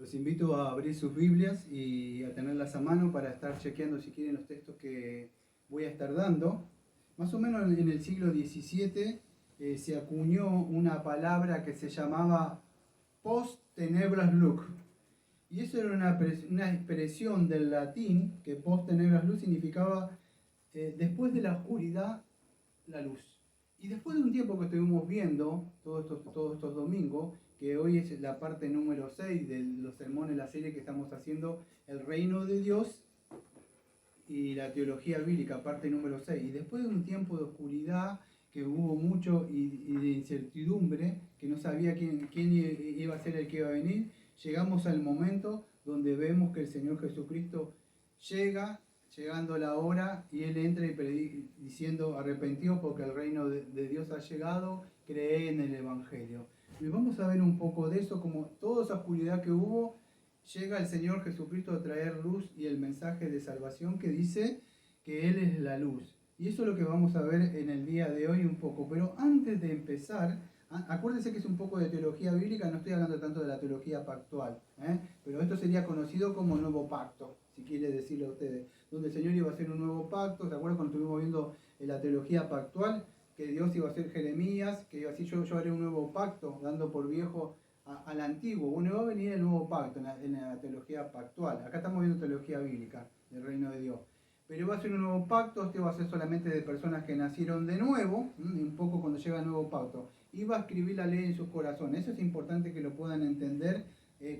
Los invito a abrir sus Biblias y a tenerlas a mano para estar chequeando si quieren los textos que voy a estar dando. Más o menos en el siglo XVII se acuñó una palabra que se llamaba post tenebras luc. Y eso era una expresión del latín que post tenebras luc significaba después de la oscuridad, la luz. Y después de un tiempo que estuvimos viendo todos estos domingos, que hoy es la parte número 6 de los sermones, la serie que estamos haciendo, el reino de Dios y la teología bíblica, parte número 6. Y después de un tiempo de oscuridad, que hubo mucho y de incertidumbre, que no sabía quién iba a ser el que iba a venir, llegamos al momento donde vemos que el Señor Jesucristo llegando la hora, y Él entra y diciendo: arrepentidos porque el reino de Dios ha llegado, cree en el Evangelio. Y vamos a ver un poco de eso, como toda esa oscuridad que hubo, llega el Señor Jesucristo a traer luz y el mensaje de salvación que dice que Él es la luz. Y eso es lo que vamos a ver en el día de hoy un poco. Pero antes de empezar, acuérdense que es un poco de teología bíblica, no estoy hablando tanto de la teología pactual, pero esto sería conocido como nuevo pacto, si quiere decirlo a ustedes, donde el Señor iba a hacer un nuevo pacto. ¿Se acuerdan cuando estuvimos viendo la teología pactual? Que Dios iba a hacer Jeremías, que iba a decir: yo haré un nuevo pacto, dando por viejo al antiguo. Bueno, va a venir el nuevo pacto en la teología pactual. Acá estamos viendo teología bíblica del reino de Dios. Pero va a ser un nuevo pacto. Este va a ser solamente de personas que nacieron de nuevo, un poco cuando llega el nuevo pacto. Y va a escribir la ley en sus corazones. Eso es importante que lo puedan entender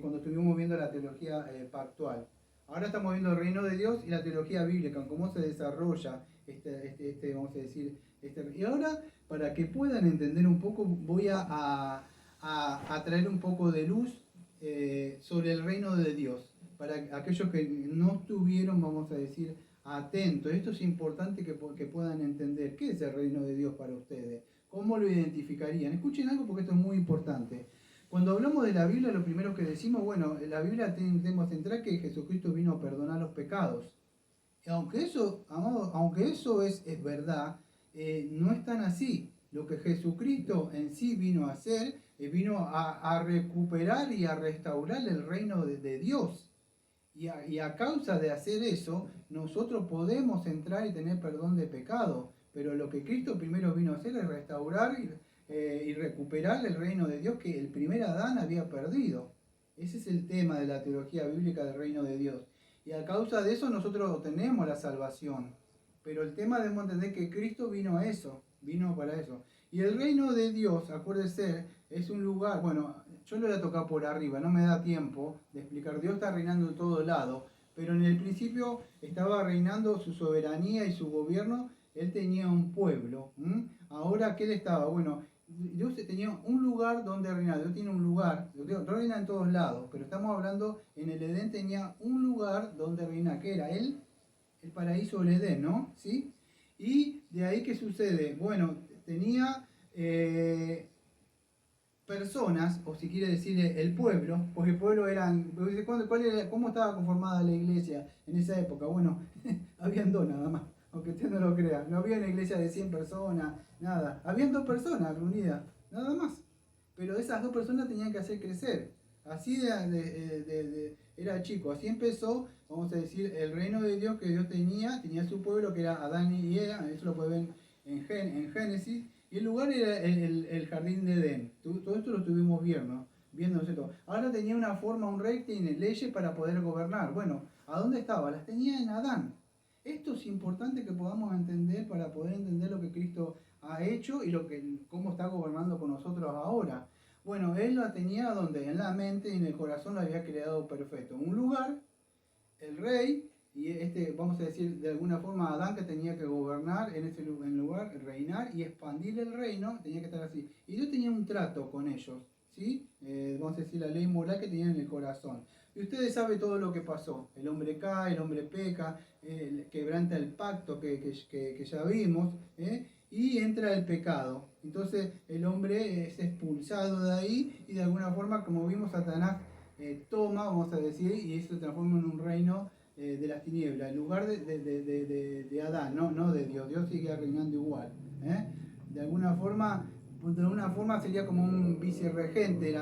cuando estuvimos viendo la teología pactual. Ahora estamos viendo el reino de Dios y la teología bíblica, cómo se desarrolla vamos a decir, y ahora, para que puedan entender un poco, voy a traer un poco de luz sobre el reino de Dios, para aquellos que no estuvieron, vamos a decir, atentos. Esto es importante que puedan entender qué es el reino de Dios para ustedes, cómo lo identificarían. Escuchen algo, porque esto es muy importante. Cuando hablamos de la Biblia, lo primero que decimos, bueno, en la Biblia tenemos que entrar que Jesucristo vino a perdonar los pecados. Aunque eso es verdad, no es tan así. Lo que Jesucristo en sí vino a hacer, vino a recuperar y a restaurar el reino de Dios. Y a causa de hacer eso, nosotros podemos entrar y tener perdón de pecado. Pero lo que Cristo primero vino a hacer es restaurar y recuperar el reino de Dios que el primer Adán había perdido. Ese es el tema de la teología bíblica del reino de Dios. Y a causa de eso nosotros tenemos la salvación. Pero el tema debemos entender que Cristo vino a eso, vino para eso. Y el reino de Dios, acuérdense, es un lugar, bueno, yo lo voy a tocar por arriba, no me da tiempo de explicar. Dios está reinando en todo lado, pero en el principio estaba reinando su soberanía y su gobierno. Él tenía un pueblo. Ahora, ¿qué él estaba? Bueno, Dios tenía un lugar donde reinar. Dios tiene un lugar. Dios reina en todos lados, pero estamos hablando, en el Edén tenía un lugar donde reinar, que era el paraíso del Edén, ¿no? ¿Sí? Y de ahí, ¿qué sucede? Bueno, tenía personas, o si quiere decir el pueblo, porque el pueblo eran, ¿cómo estaba conformada la iglesia en esa época? Bueno, habían dos nada más, aunque usted no lo crea. No había una iglesia de 100 personas, nada. Habían dos personas reunidas, nada más. Pero esas dos personas tenían que hacer crecer. Así era chico, así empezó, vamos a decir, el reino de Dios que Dios tenía su pueblo que era Adán y Eva. Eso lo pueden ver en Génesis. Y el lugar era el jardín de Edén. Todo esto lo estuvimos viendo, ¿no es cierto? Ahora tenía una forma, un rey tiene leyes para poder gobernar. Bueno, ¿a dónde estaba? Las tenía en Adán. Esto es importante que podamos entender para poder entender lo que Cristo ha hecho y cómo está gobernando con nosotros ahora. Bueno, Él la tenía donde, en la mente y en el corazón, lo había creado perfecto. Un lugar, el rey, y vamos a decir, de alguna forma, Adán, que tenía que gobernar en ese lugar, reinar y expandir el reino, tenía que estar así. Y Dios tenía un trato con ellos, ¿sí? Vamos a decir, la ley moral que tenían en el corazón. Y ustedes saben todo lo que pasó. El hombre cae, el hombre peca, quebranta el pacto que ya vimos, y entra el pecado. Entonces el hombre es expulsado de ahí y de alguna forma, como vimos, Satanás toma, vamos a decir, y eso se transforma en un reino de las tinieblas, en lugar de Adán, no de Dios. Dios sigue reinando igual. De alguna forma sería como un vicerregente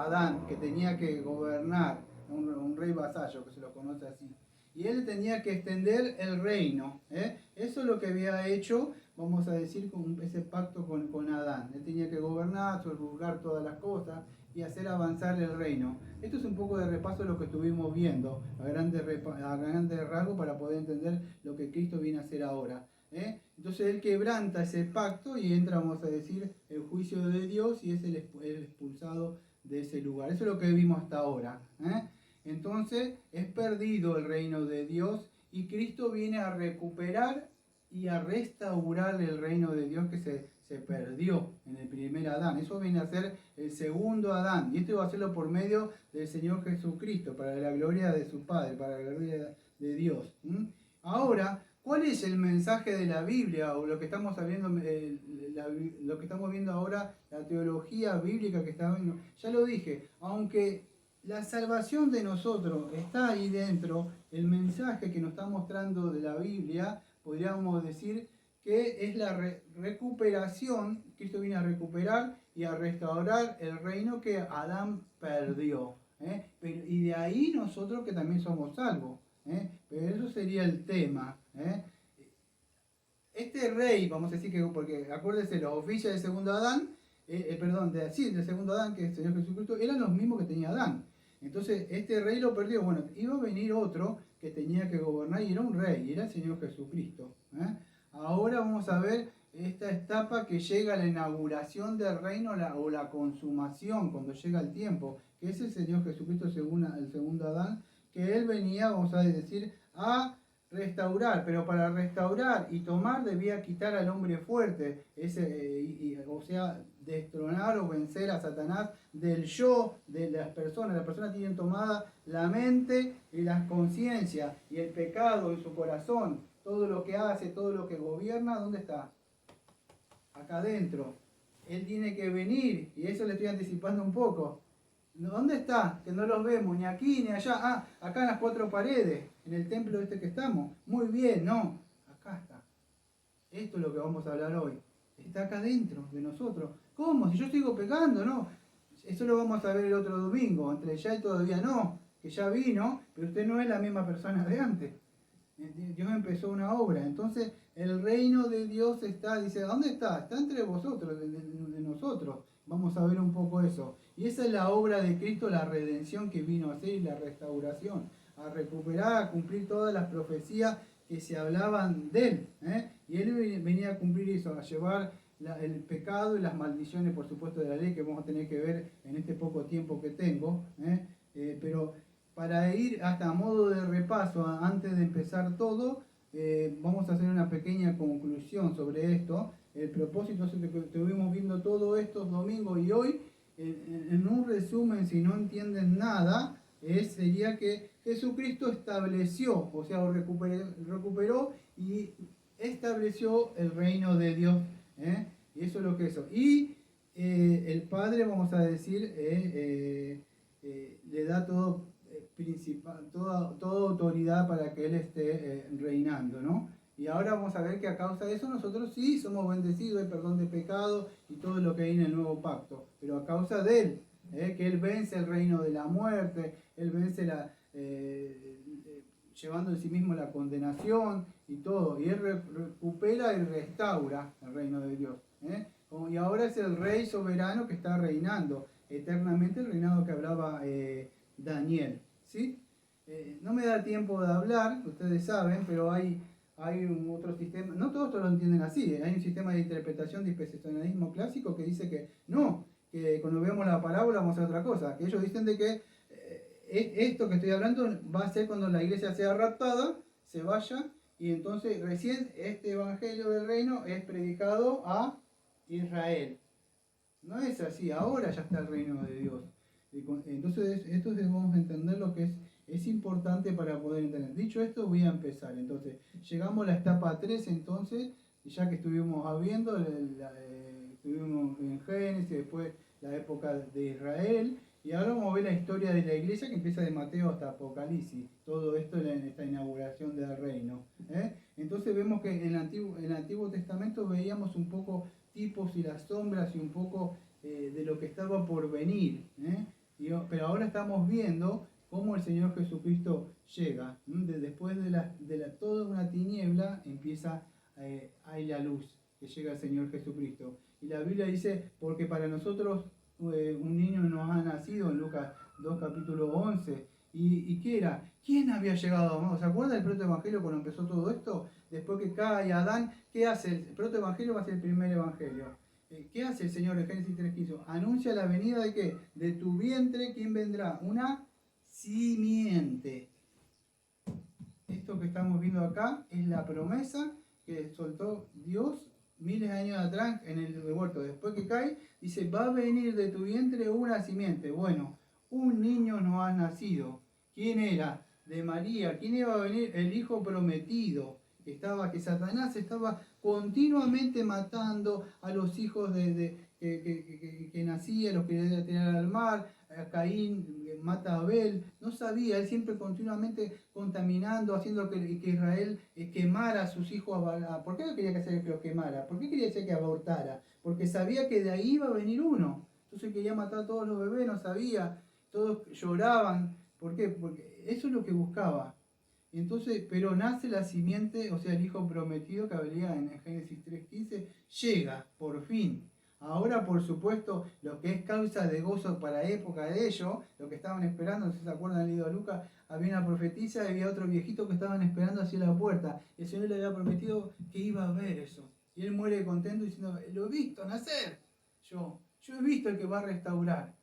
Adán, que tenía que gobernar, un rey vasallo, que se lo conoce así. Y él tenía que extender el reino. Eso es lo que había hecho, vamos a decir, con ese pacto con Adán. Él tenía que gobernar, subjugar todas las cosas y hacer avanzar el reino. Esto es un poco de repaso de lo que estuvimos viendo, a grandes rasgos, para poder entender lo que Cristo viene a hacer ahora. Entonces él quebranta ese pacto y entra, vamos a decir, el juicio de Dios y es el expulsado de ese lugar. Eso es lo que vimos hasta ahora. Entonces es perdido el reino de Dios y Cristo viene a recuperar y a restaurar el reino de Dios que se perdió en el primer Adán. Eso viene a ser el segundo Adán. Y esto va a hacerlo por medio del Señor Jesucristo, para la gloria de su Padre, para la gloria de Dios. Ahora, ¿cuál es el mensaje de la Biblia o lo que estamos viendo, lo que estamos viendo ahora, la teología bíblica que estamos viendo? Ya lo dije, aunque la salvación de nosotros está ahí dentro, el mensaje que nos está mostrando de la Biblia, podríamos decir que es la recuperación. Cristo viene a recuperar y a restaurar el reino que Adán perdió. Y de ahí nosotros que también somos salvos. Pero eso sería el tema. Este rey, vamos a decir que, porque acuérdense, los oficiales del segundo Adán, del segundo Adán, que es el Señor Jesucristo, eran los mismos que tenía Adán. Entonces, este rey lo perdió. Bueno, iba a venir otro que tenía que gobernar y era un rey, y era el Señor Jesucristo. Ahora vamos a ver esta etapa que llega a la inauguración del reino o la consumación, cuando llega el tiempo, que es el Señor Jesucristo, según el segundo Adán, que él venía, vamos a decir, a restaurar, pero para restaurar y tomar debía quitar al hombre fuerte, o sea, destronar o vencer a Satanás del yo de las personas. Las personas tienen tomada la mente y las conciencias y el pecado en su corazón. Todo lo que hace, todo lo que gobierna, ¿dónde está? Acá adentro. Él tiene que venir, y eso le estoy anticipando un poco. ¿Dónde está? Que no los vemos, ni aquí ni allá. Acá en las cuatro paredes, en el templo este que estamos. Muy bien, no. Acá está. Esto es lo que vamos a hablar hoy. Está acá dentro de nosotros. ¿Cómo? Si yo sigo pecando, no. Eso lo vamos a ver el otro domingo. Entre ya y todavía no. Que ya vino, pero usted no es la misma persona de antes. Dios empezó una obra. Entonces, el reino de Dios está, dice, ¿dónde está? Está entre vosotros, de nosotros. Vamos a ver un poco eso. Y esa es la obra de Cristo, la redención que vino a hacer y la restauración. A recuperar, a cumplir todas las profecías que se hablaban de él. Y él venía a cumplir eso, a llevar el pecado y las maldiciones, por supuesto, de la ley, que vamos a tener que ver en este poco tiempo que tengo. Pero para ir hasta a modo de repaso, antes de empezar todo, vamos a hacer una pequeña conclusión sobre esto. El propósito es que estuvimos viendo todos estos domingos y hoy, en un resumen, si no entienden nada, sería que Jesucristo estableció, o sea, recuperó y estableció el reino de Dios. Y eso es lo que es. Y el Padre, vamos a decir, le da toda autoridad para que Él esté reinando, ¿no? Y ahora vamos a ver que a causa de eso nosotros sí somos bendecidos, hay perdón de pecado y todo lo que hay en el nuevo pacto, pero a causa de Él, que Él vence el reino de la muerte, Él vence llevando en sí mismo la condenación y todo, y Él recupera y restaura el reino de Dios. Y ahora es el Rey soberano que está reinando eternamente, el reinado que hablaba Daniel. ¿Sí? No me da tiempo de hablar, ustedes saben, pero hay un otro sistema, no todos lo entienden así, hay un sistema de interpretación de dispensacionalismo clásico que dice que no, que cuando veamos la parábola vamos a hacer otra cosa, que ellos dicen de que esto que estoy hablando va a ser cuando la iglesia sea raptada, se vaya, y entonces recién este evangelio del reino es predicado a Israel. No es así, ahora ya está el reino de Dios. Entonces, esto debemos entender lo que es importante para poder entender. Dicho esto, voy a empezar. Entonces, llegamos a la etapa 3, entonces, ya que estuvimos viendo, estuvimos en Génesis, después la época de Israel, y ahora vamos a ver la historia de la iglesia que empieza de Mateo hasta Apocalipsis. Todo esto en esta inauguración del reino. Entonces vemos que en el Antiguo Testamento veíamos un poco tipos y las sombras y un poco de lo que estaba por venir. Pero ahora estamos viendo cómo el Señor Jesucristo llega. Después de toda una tiniebla empieza hay la luz, que llega el Señor Jesucristo. Y la Biblia dice, porque para nosotros un niño nos ha nacido, en Lucas 2, capítulo 11. ¿Y qué era? ¿Quién había llegado? ¿Se acuerda del protoevangelio cuando empezó todo esto? Después que cae Adán, ¿qué hace? El protoevangelio va a ser el primer evangelio. ¿Qué hace el Señor en Génesis 3:15? Anuncia la venida de ¿qué? De tu vientre, ¿quién vendrá? Una simiente. Esto que estamos viendo acá es la promesa que soltó Dios miles de años atrás en el huerto. Después que cae, dice, va a venir de tu vientre una simiente. Bueno, un niño no ha nacido. ¿Quién era? De María. ¿Quién iba a venir? El hijo prometido. Que Satanás estaba continuamente matando a los hijos que nacían, los quería tirar al mar. A Caín mata a Abel. No sabía, él siempre continuamente contaminando, haciendo que Israel quemara a sus hijos. ¿Por qué no quería que los quemara? ¿Por qué quería hacer que abortara? Porque sabía que de ahí iba a venir uno. Entonces quería matar a todos los bebés, no sabía. Todos lloraban. ¿Por qué? Porque eso es lo que buscaba. Entonces, pero nace la simiente, o sea, el hijo prometido que habría en Génesis 3:15, llega, por fin. Ahora, por supuesto, lo que es causa de gozo para la época de ellos, lo que estaban esperando, no sé si se acuerdan del libro de Lucas, había una profetisa y había otro viejito que estaban esperando hacia la puerta. El Señor le había prometido que iba a ver eso. Y él muere contento diciendo, lo he visto nacer. Yo he visto el que va a restaurar.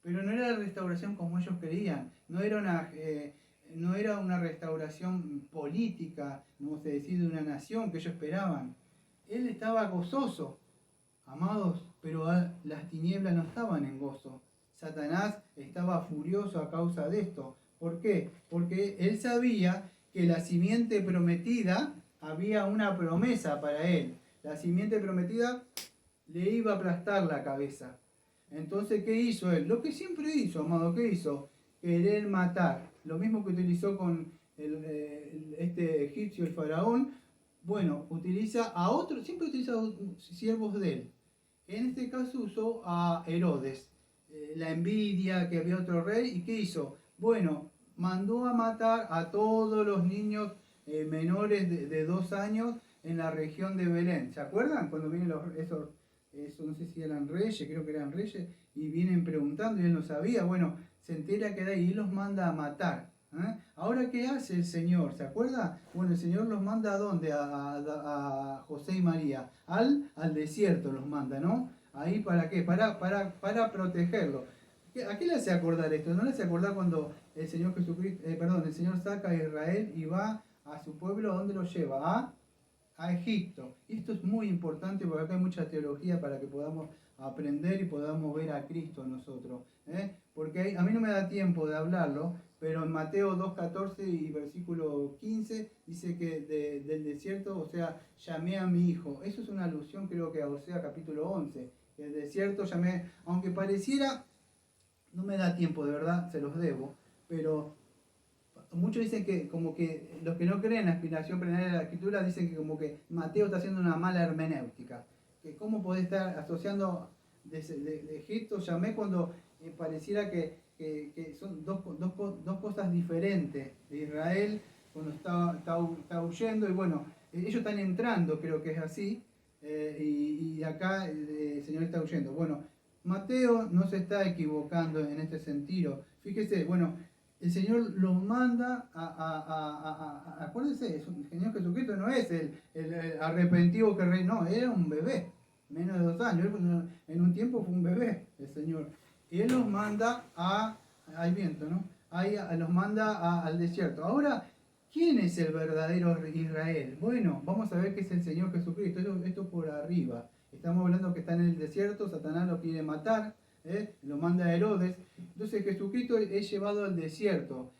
Pero no era la restauración como ellos creían, no era una restauración política, vamos a decir, de una nación que ellos esperaban. Él estaba gozoso, amados, pero las tinieblas no estaban en gozo. Satanás estaba furioso a causa de esto. ¿Por qué? Porque él sabía que la simiente prometida, había una promesa para él. La simiente prometida le iba a aplastar la cabeza. Entonces, ¿qué hizo él? Lo que siempre hizo, amado, ¿qué hizo? Querer matar. Lo mismo que utilizó con este egipcio, el faraón. Bueno, utiliza a otros, siempre utiliza a siervos de él. En este caso usó a Herodes. La envidia, que había otro rey. ¿Y qué hizo? Bueno, mandó a matar a todos los niños menores de 2 años en la región de Belén. ¿Se acuerdan? Cuando vienen esos no sé si eran reyes, creo que eran reyes, y vienen preguntando y él no sabía. Bueno, se entera que da y él los manda a matar. Ahora, ¿qué hace el Señor? ¿Se acuerda? Bueno, el Señor los manda ¿a dónde? A José y María. Al desierto los manda, ¿no? Ahí, ¿para qué? Para protegerlo. ¿A qué le hace acordar esto? ¿No le hace acordar cuando el Señor Jesucristo, el Señor saca a Israel y va a su pueblo? ¿A dónde lo lleva? A Egipto. Y esto es muy importante porque acá hay mucha teología para que podamos aprender y podamos ver a Cristo en nosotros. Porque a mí no me da tiempo de hablarlo, pero en Mateo 2:14 y versículo 15 dice que del desierto, o sea, llamé a mi hijo. Eso es una alusión creo que a Osea capítulo 11. Del desierto llamé, aunque pareciera, no me da tiempo de verdad, se los debo, pero muchos dicen que como que los que no creen en la inspiración plenaria de la escritura dicen que como que Mateo está haciendo una mala hermenéutica, que cómo podés estar asociando de Egipto, llamé cuando pareciera que son dos cosas diferentes de Israel cuando está huyendo y bueno, ellos están entrando, creo que es así, y acá el Señor está huyendo. Bueno, Mateo no se está equivocando en este sentido. Fíjese, bueno, el Señor los manda acuérdense, el Señor Jesucristo no es el arrepentido que reinó, era un bebé, menos de 2 años, en un tiempo fue un bebé el Señor. Y Él los manda hay viento, ¿no? Los manda al desierto. Ahora, ¿quién es el verdadero Israel? Bueno, vamos a ver qué es el Señor Jesucristo, esto por arriba. Estamos hablando que está en el desierto, Satanás lo quiere matar, lo manda a Herodes. Entonces Jesucristo es llevado al desierto.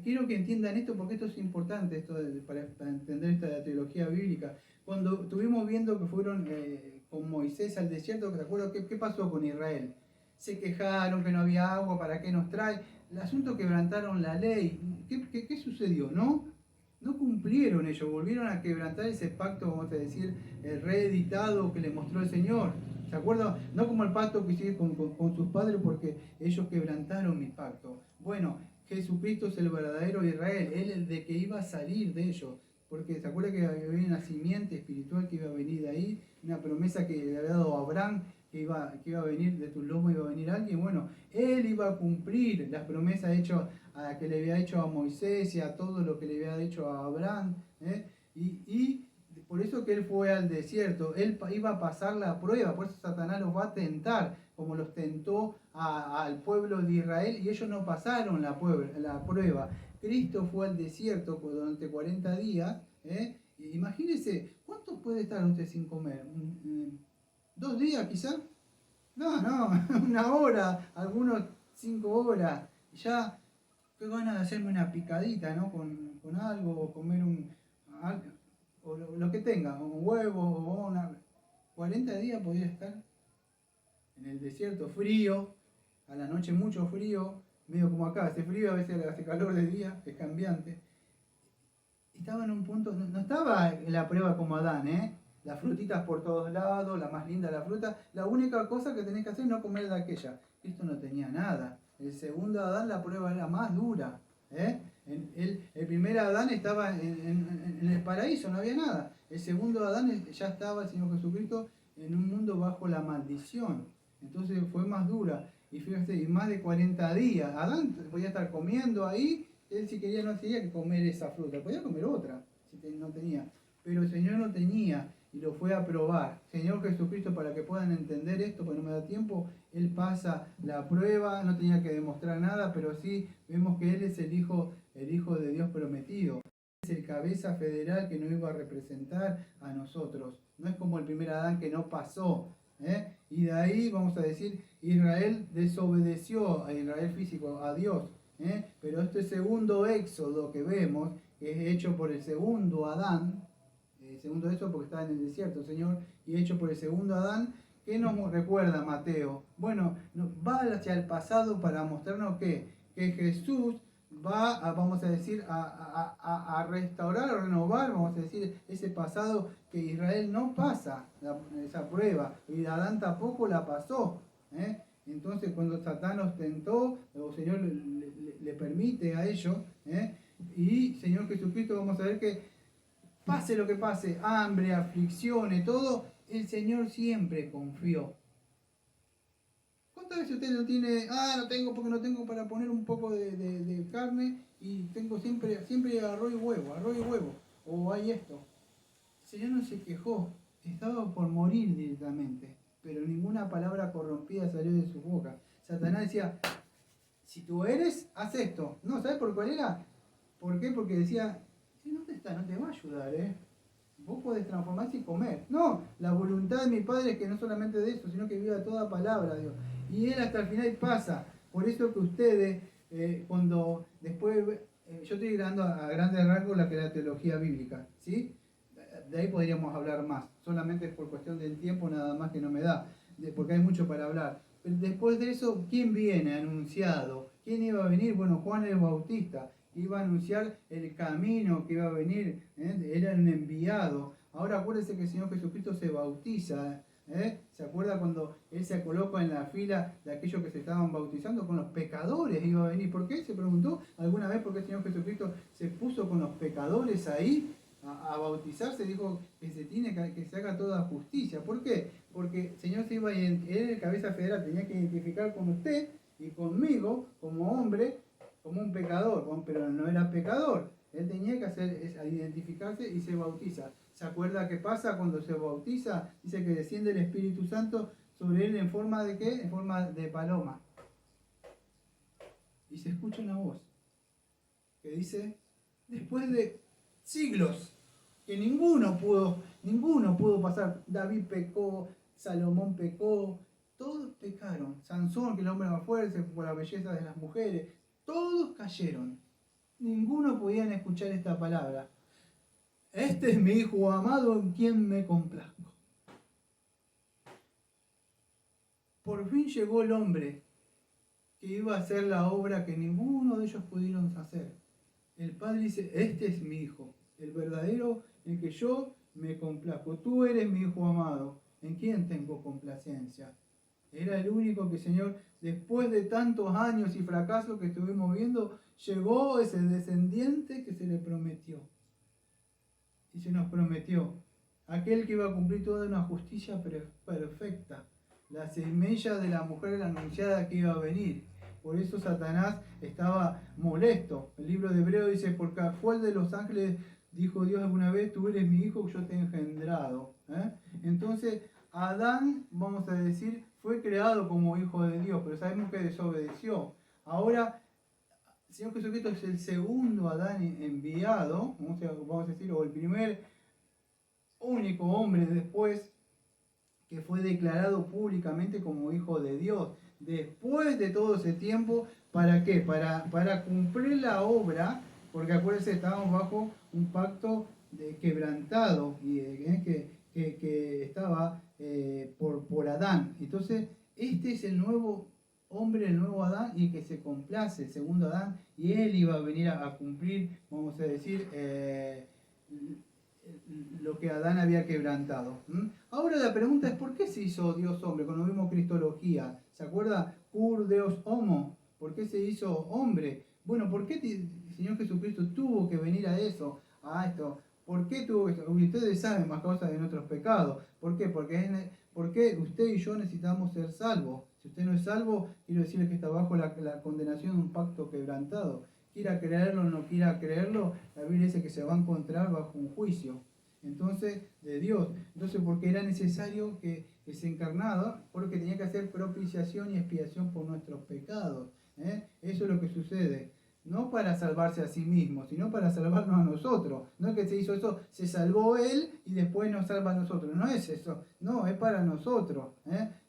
Quiero que entiendan esto porque esto es importante para entender esta teología bíblica. Cuando estuvimos viendo que fueron con Moisés al desierto, ¿te acuerdas qué pasó con Israel? Se quejaron que no había agua, ¿para qué nos trae? El asunto quebrantaron la ley. ¿Qué sucedió? No cumplieron ellos, volvieron a quebrantar ese pacto, vamos a decir, reeditado que le mostró el Señor. ¿Se acuerdan? No como el pacto que hice con sus padres porque ellos quebrantaron mi pacto. Bueno, Jesucristo es el verdadero Israel, Él es el de que iba a salir de ellos. Porque se acuerda que había una simiente espiritual que iba a venir de ahí, una promesa que le había dado a Abraham, que iba a venir de tus lomos, iba a venir alguien. Bueno, Él iba a cumplir las promesas que le había hecho a Moisés y a todo lo que le había hecho a Abraham. Y por eso que él fue al desierto, él iba a pasar la prueba, por eso Satanás los va a tentar, como los tentó al pueblo de Israel, y ellos no pasaron la prueba. Cristo fue al desierto durante 40 días, imagínense, ¿cuánto puede estar usted sin comer? ¿2 días quizás? No, una hora, algunos 5 horas, ya, qué ganas de hacerme una picadita, ¿no? Con algo, o comer o lo que tenga, un huevo, o 40 días podía estar en el desierto, frío, a la noche mucho frío, medio como acá, hace frío, a veces hace calor de día, es cambiante. Estaba en un punto, no estaba en la prueba como Adán, las frutitas por todos lados, la más linda la fruta, la única cosa que tenés que hacer es no comer de aquella. Cristo no tenía nada. El segundo Adán la prueba era más dura. El primer Adán estaba en el paraíso, no había nada. El segundo Adán ya estaba el Señor Jesucristo en un mundo bajo la maldición. Entonces fue más dura. Y fíjate, y más de 40 días. Adán podía estar comiendo ahí, él si quería no tenía que comer esa fruta, podía comer otra si no tenía. Pero el Señor no tenía y lo fue a probar. Señor Jesucristo, para que puedan entender esto, porque no me da tiempo, Él pasa la prueba, no tenía que demostrar nada, pero sí vemos que Él es el Hijo de Dios prometido. Es el cabeza federal que nos iba a representar a nosotros. No es como el primer Adán que no pasó. Y de ahí vamos a decir, Israel desobedeció a Israel físico, a Dios. Pero este segundo éxodo que vemos, que es hecho por el segundo Adán, segundo éxodo porque está en el desierto, Señor, y hecho por el segundo Adán, ¿qué nos recuerda Mateo? Bueno, va hacia el pasado para mostrarnos que Jesús va, vamos a decir, a restaurar, a renovar, vamos a decir, ese pasado que Israel no pasa, esa prueba, y Adán tampoco la pasó. Entonces cuando Satán los tentó, el Señor le permite a ellos, y Señor Jesucristo, vamos a ver que pase lo que pase, hambre, aflicciones, todo, el Señor siempre confió. ¿Cuántas veces usted no tiene, no tengo porque no tengo para poner un poco de carne y tengo siempre arroz y huevo, o hay esto? El Señor no se quejó, estaba por morir directamente, pero ninguna palabra corrompida salió de su boca. Satanás decía, si tú eres, haz esto. No, ¿sabes por cuál era? ¿Por qué? Porque decía, ¿dónde está? No te va a ayudar, Vos podés transformarse y comer. No, la voluntad de mi Padre es que no solamente de eso, sino que viva toda palabra, Dios. Y Él hasta el final pasa. Por eso que ustedes, cuando después, yo estoy dando a grandes rasgos la que es la teología bíblica, ¿sí? De ahí podríamos hablar más. Solamente por cuestión del tiempo nada más que no me da, porque hay mucho para hablar. Pero después de eso, ¿quién viene anunciado? ¿Quién iba a venir? Bueno, Juan el Bautista. Iba a anunciar el camino que iba a venir, era un enviado. Ahora acuérdense que el Señor Jesucristo se bautiza, ¿se acuerda cuando Él se coloca en la fila de aquellos que se estaban bautizando? Con los pecadores iba a venir. ¿Por qué? Se preguntó alguna vez por qué el Señor Jesucristo se puso con los pecadores ahí a bautizarse. Dijo que se haga toda justicia. ¿Por qué? Porque el Señor se iba él, el cabeza federal, tenía que identificar con usted y conmigo como hombre, como un pecador, pero no era pecador. Él tenía que identificarse y se bautiza. ¿Se acuerda qué pasa cuando se bautiza? Dice que desciende el Espíritu Santo sobre él en forma de ¿qué? En forma de paloma. Y se escucha una voz que dice, después de siglos, que ninguno pudo pasar. David pecó, Salomón pecó, todos pecaron. Sansón, que el hombre más fuerte por la belleza de las mujeres, todos cayeron. Ninguno podía escuchar esta palabra. Este es mi Hijo amado en quien me complazco. Por fin llegó el hombre que iba a hacer la obra que ninguno de ellos pudieron hacer. El Padre dice, este es mi Hijo, el verdadero en que yo me complazco. Tú eres mi Hijo amado. ¿En quién tengo complacencia? Era el único que el Señor, después de tantos años y fracasos que estuvimos viendo, llegó ese descendiente que se le prometió. Y se nos prometió. Aquel que iba a cumplir toda una justicia perfecta. La semilla de la mujer anunciada que iba a venir. Por eso Satanás estaba molesto. El libro de Hebreo dice, porque fue el de los ángeles, dijo Dios alguna vez, tú eres mi hijo, yo te he engendrado. Entonces, Adán, vamos a decir, fue creado como hijo de Dios, pero sabemos que desobedeció. Ahora, el Señor Jesucristo es el segundo Adán enviado, vamos a decir, o el primer único hombre después que fue declarado públicamente como hijo de Dios. Después de todo ese tiempo, ¿para qué? Para cumplir la obra, porque acuérdense, estábamos bajo un pacto quebrantado y que estaba por Adán. Entonces, este es el nuevo hombre, el nuevo Adán, y que se complace, el segundo Adán, y él iba a venir a cumplir, vamos a decir, lo que Adán había quebrantado. Ahora la pregunta es, ¿por qué se hizo Dios hombre? Cuando vimos Cristología, ¿se acuerda? Cur Deus homo. ¿Por qué se hizo hombre? Bueno, ¿por qué el Señor Jesucristo tuvo que venir a eso? A esto. ¿Por qué tuvo eso? Ustedes saben más cosas de nuestros pecados. ¿Por qué? Porque usted y yo necesitamos ser salvos. Si usted no es salvo, quiero decirle que está bajo la condenación de un pacto quebrantado. Quiera creerlo o no quiera creerlo, la Biblia dice que se va a encontrar bajo un juicio. Entonces, de Dios. Entonces, porque era necesario que se encarnara, porque tenía que hacer propiciación y expiación por nuestros pecados. Eso es lo que sucede. No para salvarse a sí mismo, sino para salvarnos a nosotros. No es que se hizo eso, se salvó él y después nos salva a nosotros. No es eso. No, es para nosotros.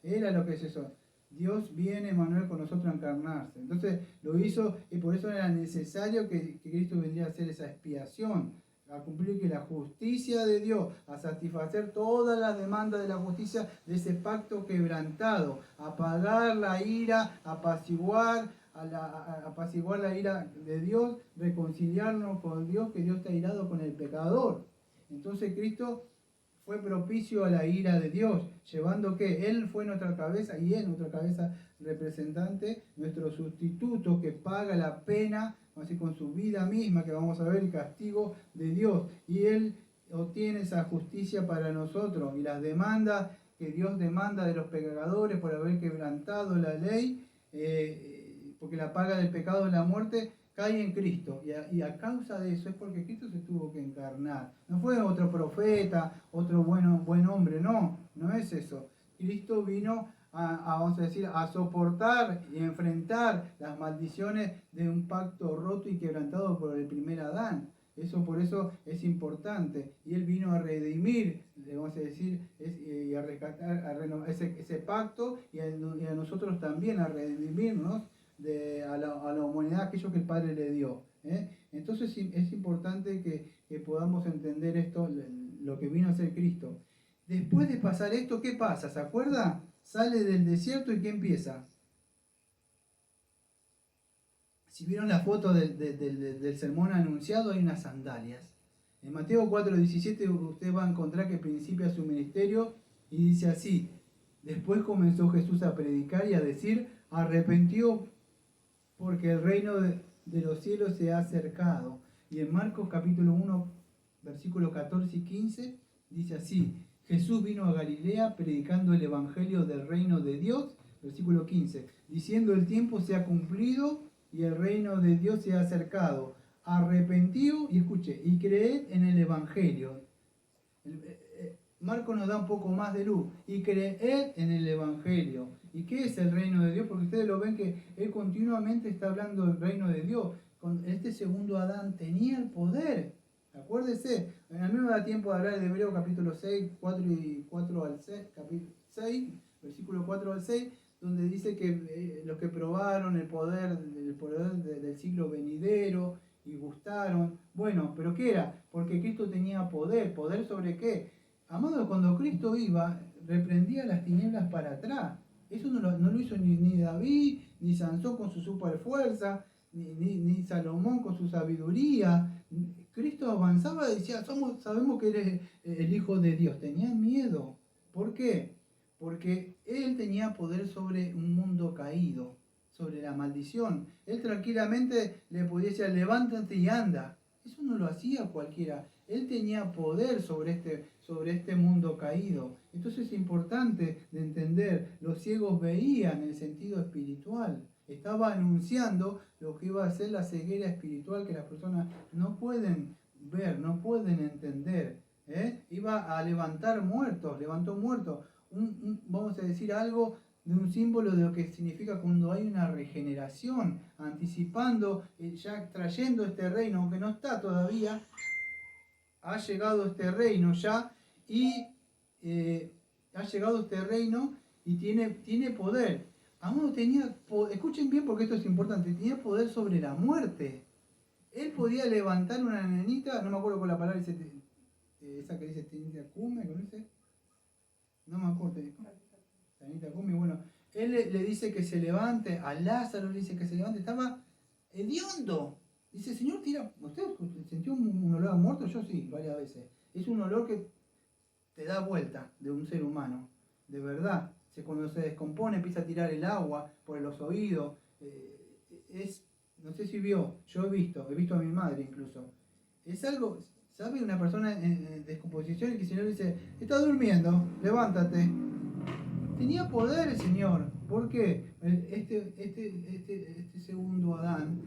Era lo que es eso. Dios viene, Emmanuel, con nosotros a encarnarse. Entonces lo hizo y por eso era necesario que Cristo vendría a hacer esa expiación, a cumplir que la justicia de Dios, a satisfacer todas las demandas de la justicia de ese pacto quebrantado, a apagar la ira, apaciguar la ira de Dios, reconciliarnos con Dios, que Dios está irado con el pecador. Entonces Cristo fue propicio a la ira de Dios, llevando que Él fue nuestra cabeza y es nuestra cabeza representante, nuestro sustituto que paga la pena, así con su vida misma, que vamos a ver el castigo de Dios. Y Él obtiene esa justicia para nosotros y las demandas que Dios demanda de los pecadores por haber quebrantado la ley, porque la paga del pecado es la muerte, cae en Cristo. Y a causa de eso es porque Cristo se tuvo que encarnar. No fue otro profeta, otro buen hombre, no es eso. Cristo vino vamos a decir, a soportar y enfrentar las maldiciones de un pacto roto y quebrantado por el primer Adán. Por eso es importante. Y Él vino a redimir, vamos a decir, y a rescatar, a renovar ese pacto y a nosotros también a redimirnos a la humanidad, aquello que el Padre le dio. Entonces es importante que podamos entender esto, lo que vino a ser Cristo. Después de pasar esto, ¿qué pasa? ¿Se acuerda? Sale del desierto y ¿qué empieza? Si vieron la foto del sermón anunciado, hay unas sandalias. En Mateo 4:17 usted va a encontrar que principia su ministerio y dice así: después comenzó Jesús a predicar y a decir, arrepentió porque el reino de los cielos se ha acercado. Y en Marcos capítulo 1, versículos 14 y 15, dice así: Jesús vino a Galilea predicando el evangelio del reino de Dios, versículo 15, diciendo el tiempo se ha cumplido y el reino de Dios se ha acercado. Arrepentido, y escuche, y creed en el evangelio. Marcos nos da un poco más de luz. Y creed en el evangelio. ¿Y qué es el reino de Dios? Porque ustedes lo ven que él continuamente está hablando del reino de Dios. Con este segundo Adán tenía el poder. Acuérdese, a mí me da tiempo de hablar de Hebreo capítulo 6, 4 al 6, capítulo 6, versículo 4 al 6, donde dice que los que probaron el poder del siglo venidero y gustaron. Bueno, ¿pero qué era? Porque Cristo tenía poder. ¿Poder sobre qué? Amado, cuando Cristo iba, reprendía las tinieblas para atrás. Eso no lo hizo ni David, ni Sansón con su super fuerza, ni Salomón con su sabiduría. Cristo avanzaba y decía, sabemos que eres el Hijo de Dios. Tenían miedo. ¿Por qué? Porque Él tenía poder sobre un mundo caído, sobre la maldición. Él tranquilamente le podía decir, levántate y anda. Eso no lo hacía cualquiera. Él tenía poder sobre este mundo caído. Entonces es importante de entender, los ciegos veían en el sentido espiritual. Estaba anunciando lo que iba a ser la ceguera espiritual que las personas no pueden ver, no pueden entender. Iba a levantar muertos, levantó muertos. Vamos a decir algo de un símbolo de lo que significa cuando hay una regeneración, anticipando, ya trayendo este reino, aunque no está todavía, ha llegado este reino ya y ha llegado este reino y tiene poder. Amado tenía, escuchen bien porque esto es importante, tenía poder sobre la muerte. Él podía levantar una nenita, no me acuerdo con la palabra, esa que dice Tenita Cume, ¿conoce? No me acuerdo. Tenita Cume, bueno, él le dice que se levante, a Lázaro le dice que se levante, estaba hediondo. Dice, Señor, tira, ¿usted sintió un olor a muerto? Yo sí, varias veces. Es un olor que te da vuelta de un ser humano, de verdad. Cuando se descompone empieza a tirar el agua por los oídos. No sé si vio, yo he visto a mi madre incluso. Es algo, ¿sabe? Una persona en descomposición y que el Señor dice, está durmiendo, levántate. Tenía poder el Señor. ¿Por qué? Este segundo Adán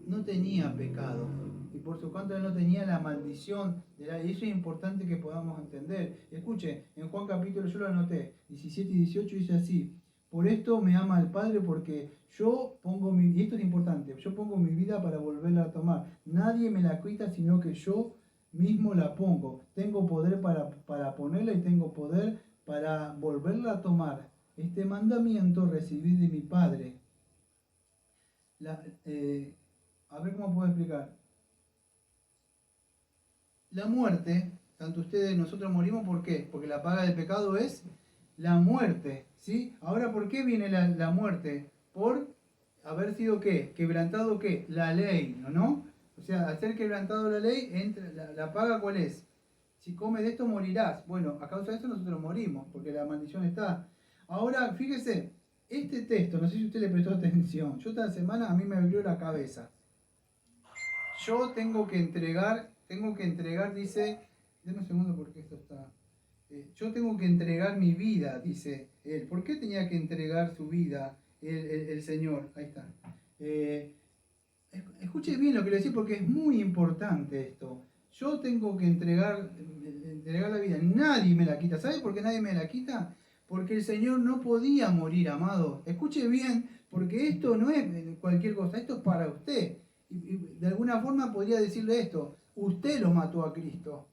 no tenía pecado y por su cuanto él no tenía la maldición de la... Y eso es importante que podamos entender. Escuche, en Juan capítulo, yo lo anoté, 17 y 18 dice así, por esto me ama el Padre porque yo pongo y esto es importante, yo pongo mi vida para volverla a tomar. Nadie me la quita sino que yo mismo la pongo. Tengo poder para ponerla y tengo poder para volverla a tomar. Este mandamiento recibí de mi Padre. A ver cómo puedo explicar. La muerte, tanto ustedes, nosotros morimos, ¿por qué? Porque la paga del pecado es la muerte, ¿sí? Ahora, ¿por qué viene la muerte? Por haber sido, ¿qué? Quebrantado, ¿qué? La ley, ¿no? O sea, al ser quebrantado la ley, la paga, ¿cuál es? Si comes de esto morirás. Bueno, a causa de eso nosotros morimos, porque la maldición está. Ahora, fíjese, este texto, no sé si usted le prestó atención, yo esta semana a mí me abrió la cabeza. Yo tengo que entregar, dice, denme un segundo porque esto está... yo tengo que entregar mi vida, dice él. ¿Por qué tenía que entregar su vida el Señor? Ahí está. Escuche bien lo que le decía porque es muy importante esto. Yo tengo que entregar la vida. Nadie me la quita. ¿Sabe por qué nadie me la quita? Porque el Señor no podía morir, amado. Escuche bien, porque esto no es cualquier cosa. Esto es para usted. Y de alguna forma podría decirle esto. Usted lo mató a Cristo.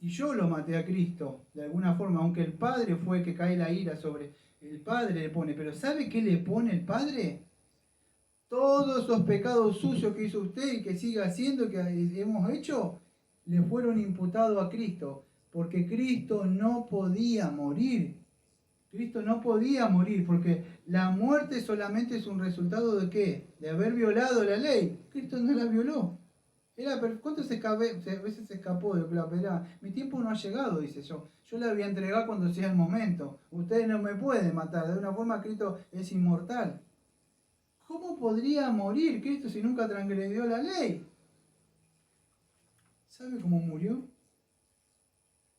Y yo lo maté a Cristo. De alguna forma, aunque el Padre fue que cae la ira sobre... El Padre le pone. Pero ¿sabe qué le pone el Padre? Todos esos pecados sucios que hizo usted y que sigue haciendo, que hemos hecho, le fueron imputados a Cristo. Porque Cristo no podía morir. Cristo no podía morir porque la muerte solamente es un resultado de ¿qué? De haber violado la ley. Cristo no la violó. ¿Cuántas veces se escapó de lo que la apedreaban? Mi tiempo no ha llegado, dice yo. Yo la voy a entregar cuando sea el momento. Ustedes no me pueden matar. De una forma Cristo es inmortal. ¿Cómo podría morir Cristo si nunca transgredió la ley? ¿Sabe cómo murió?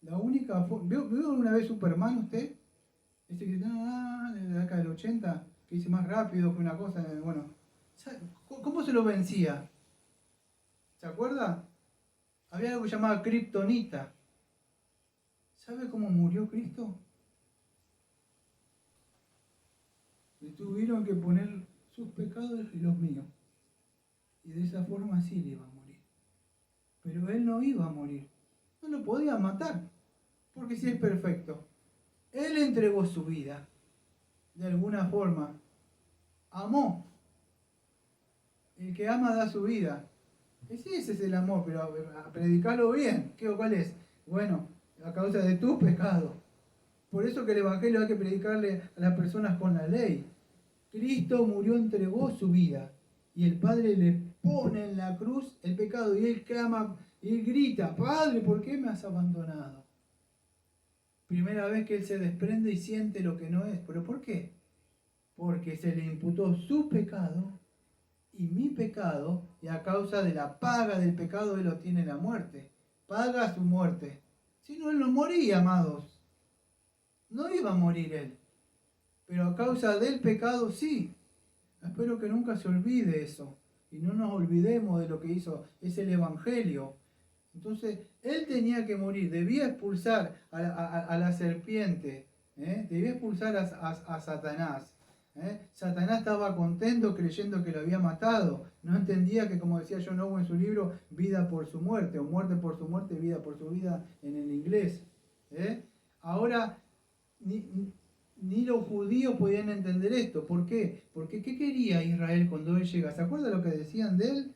La única forma... ¿Vio alguna vez Superman usted? Este que está de la década del 80, que dice más rápido que una cosa, bueno. ¿Cómo se lo vencía? ¿Se acuerda? Había algo que llamaba kriptonita. ¿Sabe cómo murió Cristo? Le tuvieron que poner sus pecados y los míos. Y de esa forma sí le iba a morir. Pero él no iba a morir. No lo podía matar. Porque si es perfecto. Él entregó su vida. De alguna forma. Amó. El que ama da su vida. Sí, ese es el amor, pero a predicarlo bien. ¿Cuál es? Bueno, a causa de tu pecado. Por eso que el Evangelio hay que predicarle a las personas con la ley. Cristo murió, entregó su vida. Y el Padre le pone en la cruz el pecado. Y él clama, y él grita, Padre, ¿por qué me has abandonado? primera vez que él se desprende y siente lo que no es. ¿Pero por qué? Porque se le imputó su pecado y mi pecado, y a causa de la paga del pecado él obtiene la muerte. Paga su muerte. Si no, él no moría, amados. No iba a morir él. Pero a causa del pecado sí. Espero que nunca se olvide eso. Y no nos olvidemos de lo que hizo. Es el Evangelio. Entonces, él tenía que morir. Debía expulsar a la serpiente. Debía expulsar a Satanás. Satanás estaba contento creyendo que lo había matado. No entendía que, como decía John Owen en su libro, vida por su muerte, o muerte por su muerte, vida por su vida en el inglés. Ahora, ni los judíos podían entender esto. ¿Por qué? Porque ¿qué quería Israel cuando él llega? ¿Se acuerdan lo que decían de él?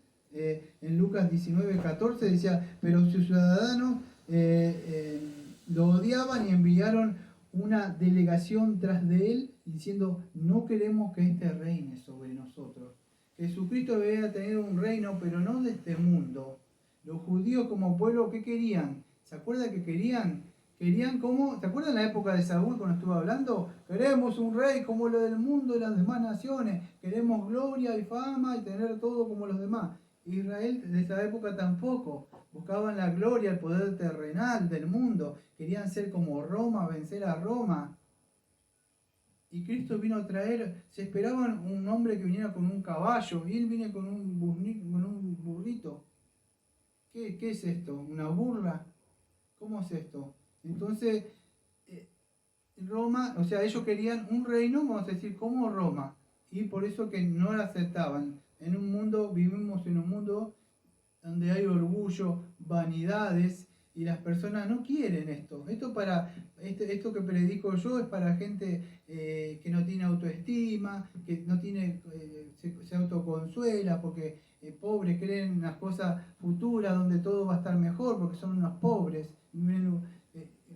En Lucas 19:14 decía, pero sus ciudadanos lo odiaban y enviaron una delegación tras de él diciendo, no queremos que este reine sobre nosotros. Jesucristo debía tener un reino, pero no de este mundo. Los judíos como pueblo, ¿qué querían? ¿Se acuerdan que querían? Querían como, ¿te acuerdan la época de Saúl cuando estuvo hablando? Queremos un rey como lo del mundo y las demás naciones. Queremos gloria y fama y tener todo como los demás. Israel de esa época tampoco. Buscaban la gloria, el poder terrenal del mundo. Querían ser como Roma, vencer a Roma. Y Cristo vino a traer, se esperaban un hombre que viniera con un caballo y él viene con un burrito. ¿Qué es esto? ¿Una burla? ¿Cómo es esto? Entonces, Roma, o sea, ellos querían un reino, vamos a decir, como Roma, y por eso que no lo aceptaban. Vivimos en un mundo donde hay orgullo, vanidades, y las personas no quieren esto. Esto que predico yo es para gente que no tiene autoestima, que no tiene, se autoconsuela, porque pobres creen en las cosas futuras donde todo va a estar mejor, porque son unos pobres.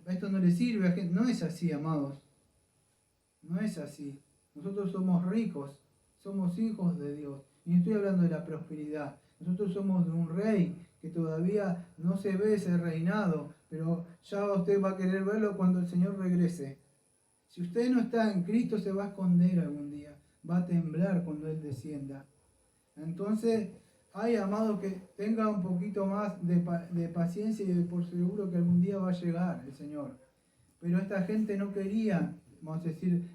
Esto no les sirve a gente. No es así, amados. No es así. Nosotros somos ricos, somos hijos de Dios. Y no estoy hablando de la prosperidad. Nosotros somos de un rey que todavía no se ve ese reinado, pero ya usted va a querer verlo cuando el Señor regrese. Si usted no está en Cristo, se va a esconder algún día. Va a temblar cuando Él descienda. Entonces, ay, amado, que tenga un poquito más de paciencia y por seguro que algún día va a llegar el Señor. Pero esta gente no quería, vamos a decir,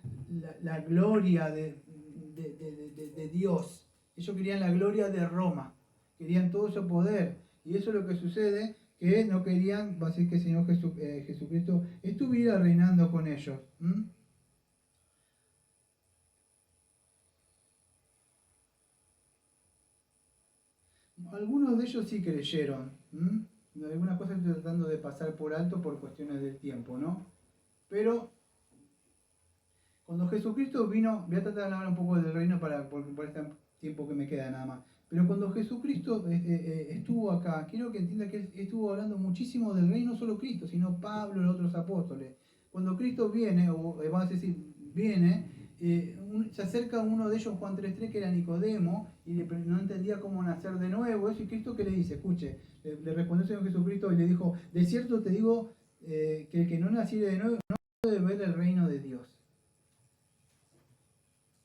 la gloria de Dios. Ellos querían la gloria de Roma. Querían todo ese poder. Y eso es lo que sucede, que no querían, va a decir que el Señor Jesucristo estuviera reinando con ellos. Algunos de ellos sí creyeron. Algunas cosas estoy tratando de pasar por alto por cuestiones del tiempo, ¿no? Pero cuando Jesucristo vino, voy a tratar de hablar un poco del reino por este tiempo que me queda nada más. Pero cuando Jesucristo estuvo acá, quiero que entienda que él estuvo hablando muchísimo del reino, no solo Cristo, sino Pablo y los otros apóstoles. Cuando Cristo viene, o vamos a decir, viene, se acerca uno de ellos, Juan 3:3, que era Nicodemo, y no entendía cómo nacer de nuevo. Eso, y Cristo que le dice, escuche, le respondió el Señor Jesucristo y le dijo, de cierto te digo que el que no naciere de nuevo no puede ver el reino de Dios.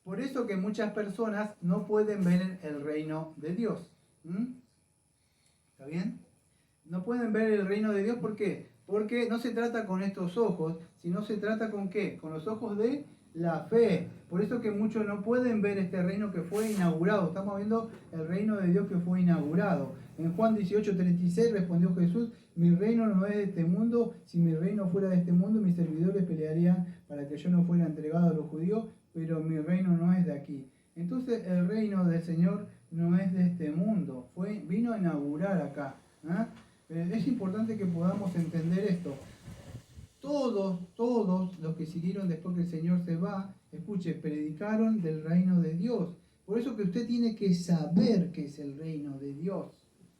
Por eso que muchas personas no pueden ver el reino de Dios. ¿Está bien? No pueden ver el reino de Dios, ¿por qué? Porque no se trata con estos ojos, sino se trata con ¿qué? Con los ojos de la fe. Por eso que muchos no pueden ver este reino que fue inaugurado. Estamos viendo el reino de Dios que fue inaugurado. En Juan 18:36 respondió Jesús, mi reino no es de este mundo, si mi reino fuera de este mundo, mis servidores pelearían para que yo no fuera entregado a los judíos, pero mi reino no es de aquí. Entonces el reino del Señor no es de este mundo, vino a inaugurar acá. Es importante que podamos entender esto. Todos los que siguieron después que el Señor se va, escuche, predicaron del reino de Dios. Por eso que usted tiene que saber qué es el reino de Dios.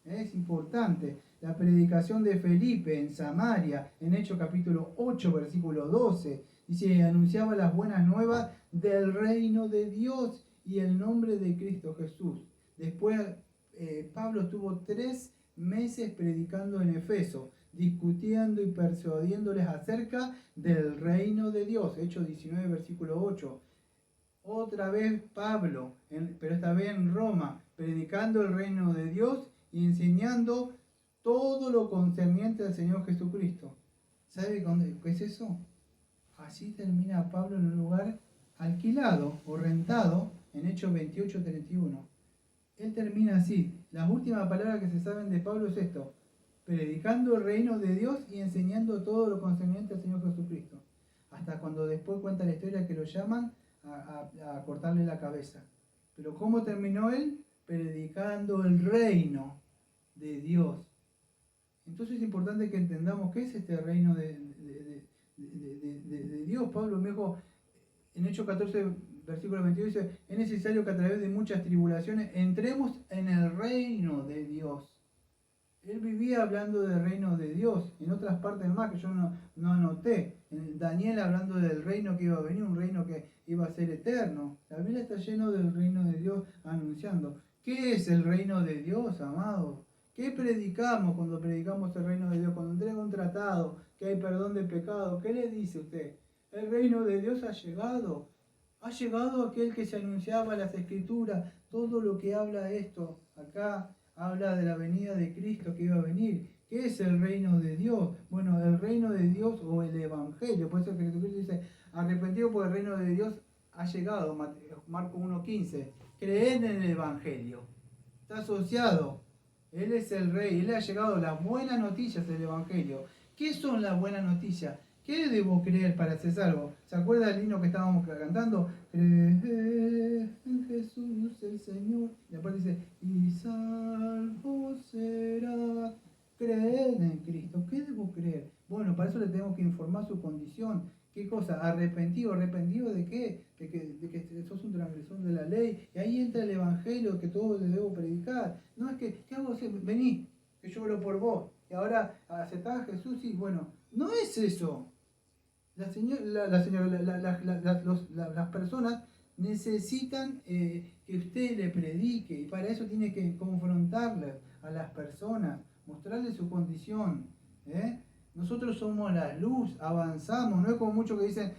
Es importante. La predicación de Felipe en Samaria, en Hechos capítulo 8, versículo 12, dice, anunciaba las buenas nuevas del reino de Dios y el nombre de Cristo Jesús. Después Pablo estuvo 3 meses predicando en Efeso. discutiendo y persuadiéndoles acerca del reino de Dios. Hechos 19, versículo 8. Otra vez Pablo, pero esta vez en Roma, predicando el reino de Dios y enseñando todo lo concerniente al Señor Jesucristo. ¿Sabe qué es eso? Así termina Pablo en un lugar alquilado o rentado en Hechos 28, 31. Él termina así. Las últimas palabras que se saben de Pablo es esto: predicando el reino de Dios y enseñando todo lo concerniente al Señor Jesucristo. Hasta cuando después cuenta la historia que lo llaman a cortarle la cabeza. Pero ¿cómo terminó él? Predicando el reino de Dios. Entonces es importante que entendamos qué es este reino de Dios. Pablo me dijo en Hechos 14, versículo 22, dice: es necesario que a través de muchas tribulaciones entremos en el reino de Dios. Él vivía hablando del reino de Dios, en otras partes más que yo no anoté. En Daniel hablando del reino que iba a venir, un reino que iba a ser eterno. La Biblia está llena del reino de Dios anunciando. ¿Qué es el reino de Dios, amados? ¿Qué predicamos cuando predicamos el reino de Dios? Cuando entrega un tratado, que hay perdón de pecado, ¿qué le dice usted? El reino de Dios ha llegado. Ha llegado aquel que se anunciaba en las Escrituras. Todo lo que habla de esto acá habla de la venida de Cristo que iba a venir. ¿Qué es el reino de Dios? Bueno, el reino de Dios o el Evangelio. Por eso Jesucristo dice: arrepentido porque el reino de Dios ha llegado. Marcos 1:15. Creed en el Evangelio. Está asociado. Él es el Rey. Él ha llegado. Las buenas noticias del Evangelio. ¿Qué son las buenas noticias? ¿Qué debo creer para ser salvo? ¿Se acuerda del himno que estábamos cantando? Cree en Jesús el Señor. Y aparte dice: y salvo serás. Creer en Cristo. ¿Qué debo creer? Bueno, para eso le tenemos que informar su condición. ¿Qué cosa? ¿Arrepentido? ¿Arrepentido de qué? De que sos un transgresor de la ley. Y ahí entra el Evangelio que todo le debo predicar. No es que, ¿qué hago? Vení, que yo oro por vos. Y ahora aceptás a Jesús y bueno, no es eso. Las personas necesitan que usted le predique, y para eso tiene que confrontarles a las personas, mostrarles su condición. Nosotros somos la luz, avanzamos, no es como muchos que dicen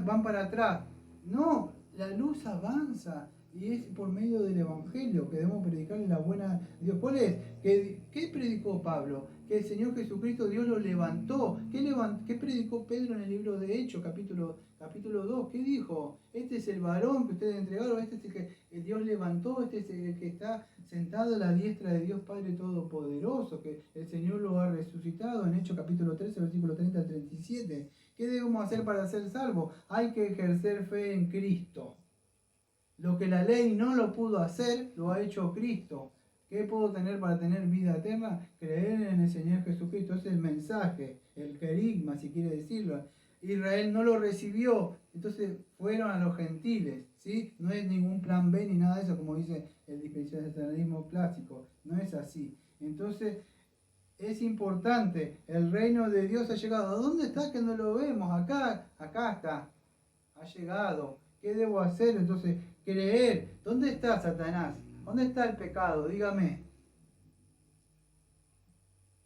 van para atrás. No, la luz avanza y es por medio del Evangelio que debemos predicarle la buena de Dios. ¿Cuál es? ¿Qué predicó Pablo? Que el Señor Jesucristo, Dios lo levantó. ¿Qué predicó Pedro en el libro de Hechos, capítulo 2? ¿Qué dijo? Este es el varón que ustedes entregaron, este es el que Dios levantó, este es el que está sentado a la diestra de Dios Padre Todopoderoso, que el Señor lo ha resucitado en Hechos capítulo 13, versículo 30 al 37. ¿Qué debemos hacer para ser salvos? Hay que ejercer fe en Cristo. Lo que la ley no lo pudo hacer, lo ha hecho Cristo. ¿Qué puedo tener para tener vida eterna? Creer en el Señor Jesucristo. Ese es el mensaje, el querigma, si quiere decirlo. Israel no lo recibió, entonces fueron a los gentiles, ¿sí? No es ningún plan B ni nada de eso, como dice el dispensacionalismo clásico. No es así. Entonces, es importante. El reino de Dios ha llegado. ¿A dónde está que no lo vemos? Acá está. Ha llegado. ¿Qué debo hacer? Entonces, creer. ¿Dónde está Satanás? ¿Dónde está el pecado? Dígame.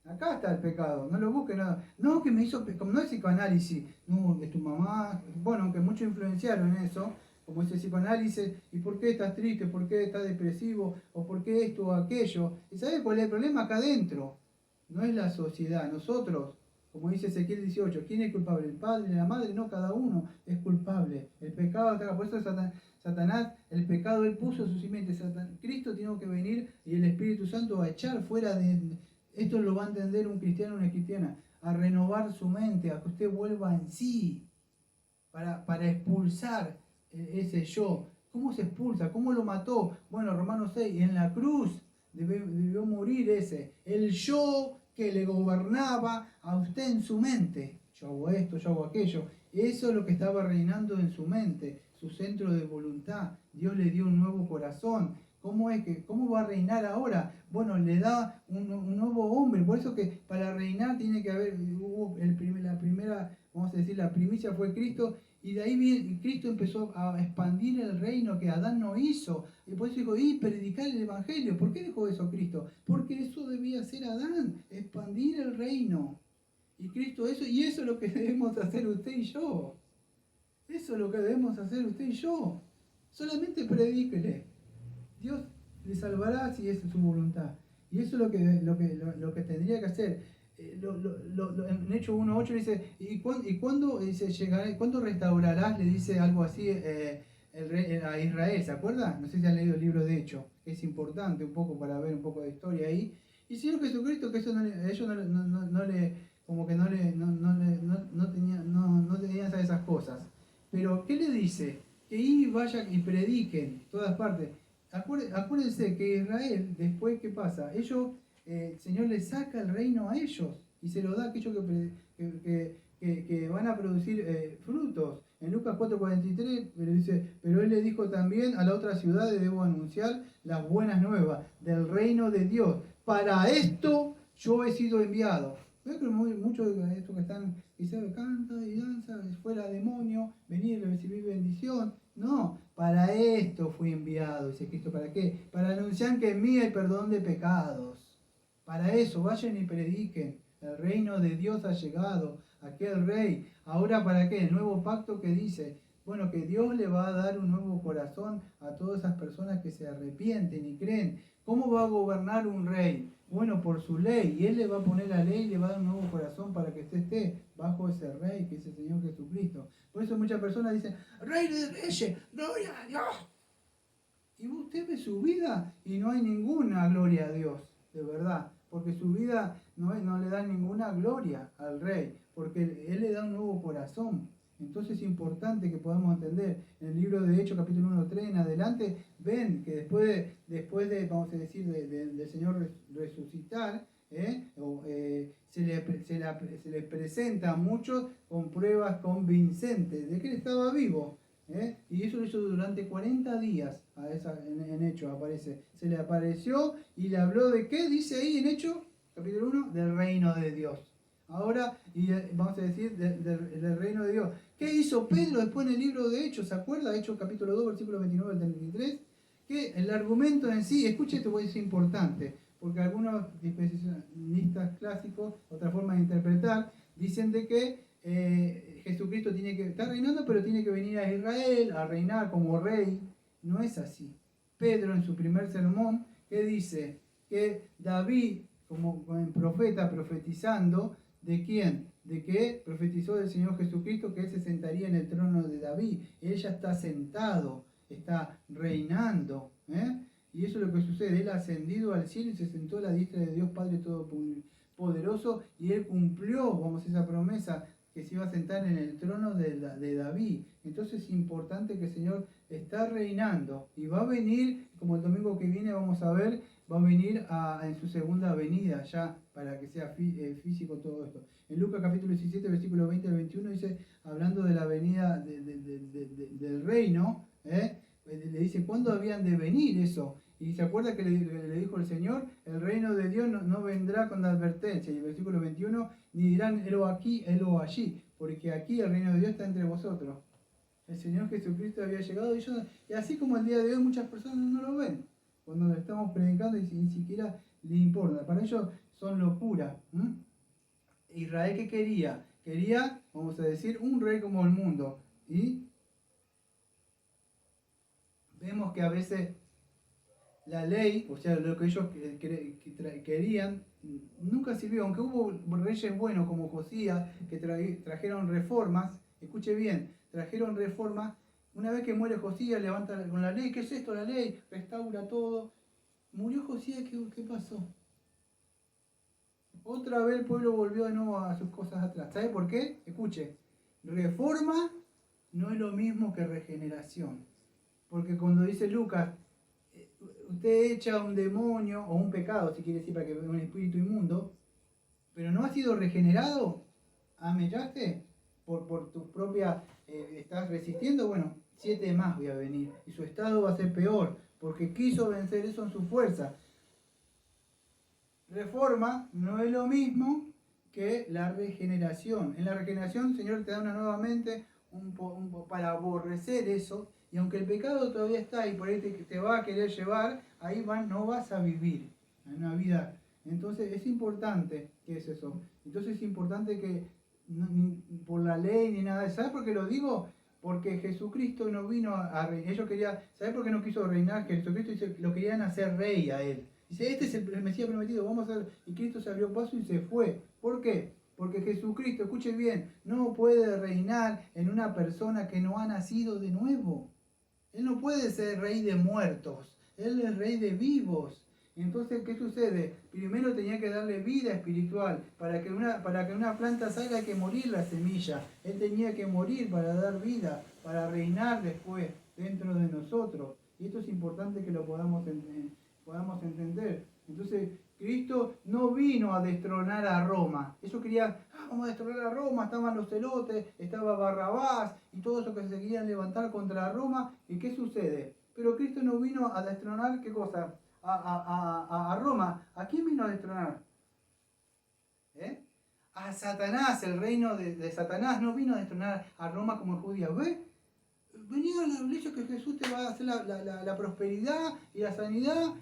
Acá está el pecado, no lo busques nada. No, que me hizo, como no es psicoanálisis, no, de tu mamá. Bueno, aunque muchos influenciaron en eso, como ese psicoanálisis, ¿y por qué estás triste? ¿Por qué estás depresivo? ¿O por qué esto o aquello? ¿Y sabes cuál es el problema acá adentro? No es la sociedad, nosotros, como dice Ezequiel 18, ¿quién es culpable? ¿El padre, la madre? No, cada uno es culpable. El pecado está acá, por eso Satanás, el pecado él puso su simiente. Cristo tiene que venir y el Espíritu Santo va a echar fuera de... Esto lo va a entender un cristiano o una cristiana, a renovar su mente, a que usted vuelva en sí, para expulsar ese yo. ¿Cómo se expulsa? ¿Cómo lo mató? Bueno, Romanos 6, en la cruz debió morir el yo que le gobernaba a usted en su mente. Yo hago esto, yo hago aquello. Eso es lo que estaba reinando en su mente, su centro de voluntad. Dios le dio un nuevo corazón. ¿Cómo va a reinar ahora? Bueno, le da un nuevo hombre. Por eso que para reinar tiene que haber, la primera, vamos a decir, la primicia fue Cristo Y de ahí viene, Cristo empezó a expandir el reino que Adán no hizo. Y por eso dijo, predicar el Evangelio. ¿Por qué dijo eso Cristo? Porque eso debía hacer Adán, expandir el reino. Y Cristo eso, y eso es lo que debemos hacer usted y yo. Eso es lo que debemos hacer usted y yo. Solamente predíquele. Dios le salvará si es su voluntad. Y eso es lo que tendría que hacer. En Hechos 1.8 dice, ¿y cuándo llegará, cuándo restaurarás? Le dice algo así el rey, a Israel, ¿se acuerda? No sé si han leído el libro de Hechos, es importante un poco para ver un poco de historia ahí. Y el Señor Jesucristo, que eso ellos no le, como que no tenían esas cosas. Pero, ¿qué le dice? Que vayan y prediquen todas partes. Acuérdense que Israel, después, ¿qué pasa? El Señor les saca el reino a ellos y se lo da a aquellos que van a producir frutos. En Lucas 4:43 dice, pero Él le dijo también, a la otra ciudad debo anunciar las buenas nuevas del reino de Dios. Para esto yo he sido enviado. ¿Ves que muchos de estos que están, dicen, canta y danza, fuera demonio, venir a recibir bendición? No, para esto fui enviado, dice Cristo. ¿Para qué? Para anunciar que en mí hay perdón de pecados. Para eso, vayan y prediquen. El reino de Dios ha llegado, aquel rey. Ahora, ¿para qué? El nuevo pacto que dice, bueno, que Dios le va a dar un nuevo corazón a todas esas personas que se arrepienten y creen. ¿Cómo va a gobernar un rey? Bueno, por su ley. Y Él le va a poner la ley y le va a dar un nuevo corazón para que usted esté bajo ese rey, que es el Señor Jesucristo. Por eso muchas personas dicen, Rey de Reyes, gloria a Dios. Y usted ve su vida y no hay ninguna gloria a Dios, de verdad. Porque su vida no le da ninguna gloria al Rey, porque Él le da un nuevo corazón. Entonces es importante que podamos entender. En el libro de Hechos, capítulo 1:3 en adelante, ven que después de vamos a decir, del Señor resucitar, se le presenta a muchos con pruebas convincentes de que Él estaba vivo. Y eso lo hizo durante 40 días, en Hechos aparece. Se le apareció y le habló de qué, dice ahí en Hechos, capítulo 1, del reino de Dios. Ahora, vamos a decir, del reino de Dios. ¿Qué hizo Pedro después en el libro de Hechos? ¿Se acuerda? Hechos capítulo 2, versículo 29 al 33. Que el argumento en sí, escuche, esto es importante, porque algunos dispensacionalistas clásicos, otra forma de interpretar, dicen de que Jesucristo tiene que estar reinando, pero tiene que venir a Israel a reinar como rey. No es así. Pedro en su primer sermón, que dice que David, como profeta, profetizando, ¿de quién? De que profetizó del Señor Jesucristo que Él se sentaría en el trono de David. Él ya está sentado, está reinando. Y eso es lo que sucede. Él ha ascendido al cielo y se sentó a la diestra de Dios Padre Todopoderoso, y Él cumplió, vamos, esa promesa, que se iba a sentar en el trono de David. Entonces es importante que el Señor está reinando y va a venir, como el domingo que viene vamos a ver, va a venir en su segunda venida, ya para que sea físico todo esto. En Lucas capítulo 17, versículo 20 al 21 dice, hablando de la venida del reino, le dice, ¿cuándo habían de venir eso? Y se acuerda que le dijo el Señor, el reino de Dios no vendrá con advertencia. Y el versículo 21, ni dirán, helo aquí, helo allí, porque aquí el reino de Dios está entre vosotros. El Señor Jesucristo había llegado y así como el día de hoy muchas personas no lo ven. Cuando lo estamos predicando y ni siquiera le importa. Para ellos son locura. Israel, ¿qué quería? Quería, vamos a decir, un rey como el mundo. Y vemos que a veces la ley, o sea, lo que ellos querían, nunca sirvió. Aunque hubo reyes buenos como Josías, que trajeron reformas, escuche bien, trajeron reformas. Una vez que muere Josías, levanta con la ley. ¿Qué es esto? La ley restaura todo. Murió Josías, ¿qué pasó? Otra vez el pueblo volvió de nuevo a sus cosas atrás. ¿Sabe por qué? Escuche, reforma no es lo mismo que regeneración. Porque cuando dice Lucas, usted echa un demonio, o un pecado, si quiere decir, para que vea un espíritu inmundo, pero no ha sido regenerado, ¿amellaste? Por tu propia, estás resistiendo, bueno, 7 más voy a venir, y su estado va a ser peor, porque quiso vencer eso en su fuerza. Reforma no es lo mismo que la regeneración. En la regeneración el Señor te da una nueva mente, para aborrecer eso, y aunque el pecado todavía está y por ahí te va a querer llevar, ahí no vas a vivir en una vida. Entonces es importante que es eso. Entonces es importante que ni por la ley ni nada. ¿Sabes por qué lo digo? Porque Jesucristo no vino a reinar. Ellos querían, ¿sabes por qué no quiso reinar? Que Jesucristo dice, lo querían hacer rey a él. Dice, este es el Mesías prometido, vamos a hacer. Y Cristo se abrió paso y se fue. ¿Por qué? Porque Jesucristo, escuche bien, no puede reinar en una persona que no ha nacido de nuevo. Él no puede ser rey de muertos, Él es rey de vivos. Entonces, ¿qué sucede? Primero tenía que darle vida espiritual. Para que una planta salga hay que morir la semilla. Él tenía que morir para dar vida, para reinar después dentro de nosotros. Y esto es importante que lo podamos entender. Entonces, Cristo no vino a destronar a Roma. Ellos querían, vamos a destronar a Roma, estaban los celotes, estaba Barrabás y todos esos que se querían levantar contra Roma. ¿Y qué sucede? Pero Cristo no vino a destronar, ¿qué cosa? A Roma. ¿A quién vino a destronar? A Satanás, el reino de Satanás. No vino a destronar a Roma como judía. ¿Ve? Venía a la iglesia que Jesús te va a hacer la prosperidad y la sanidad.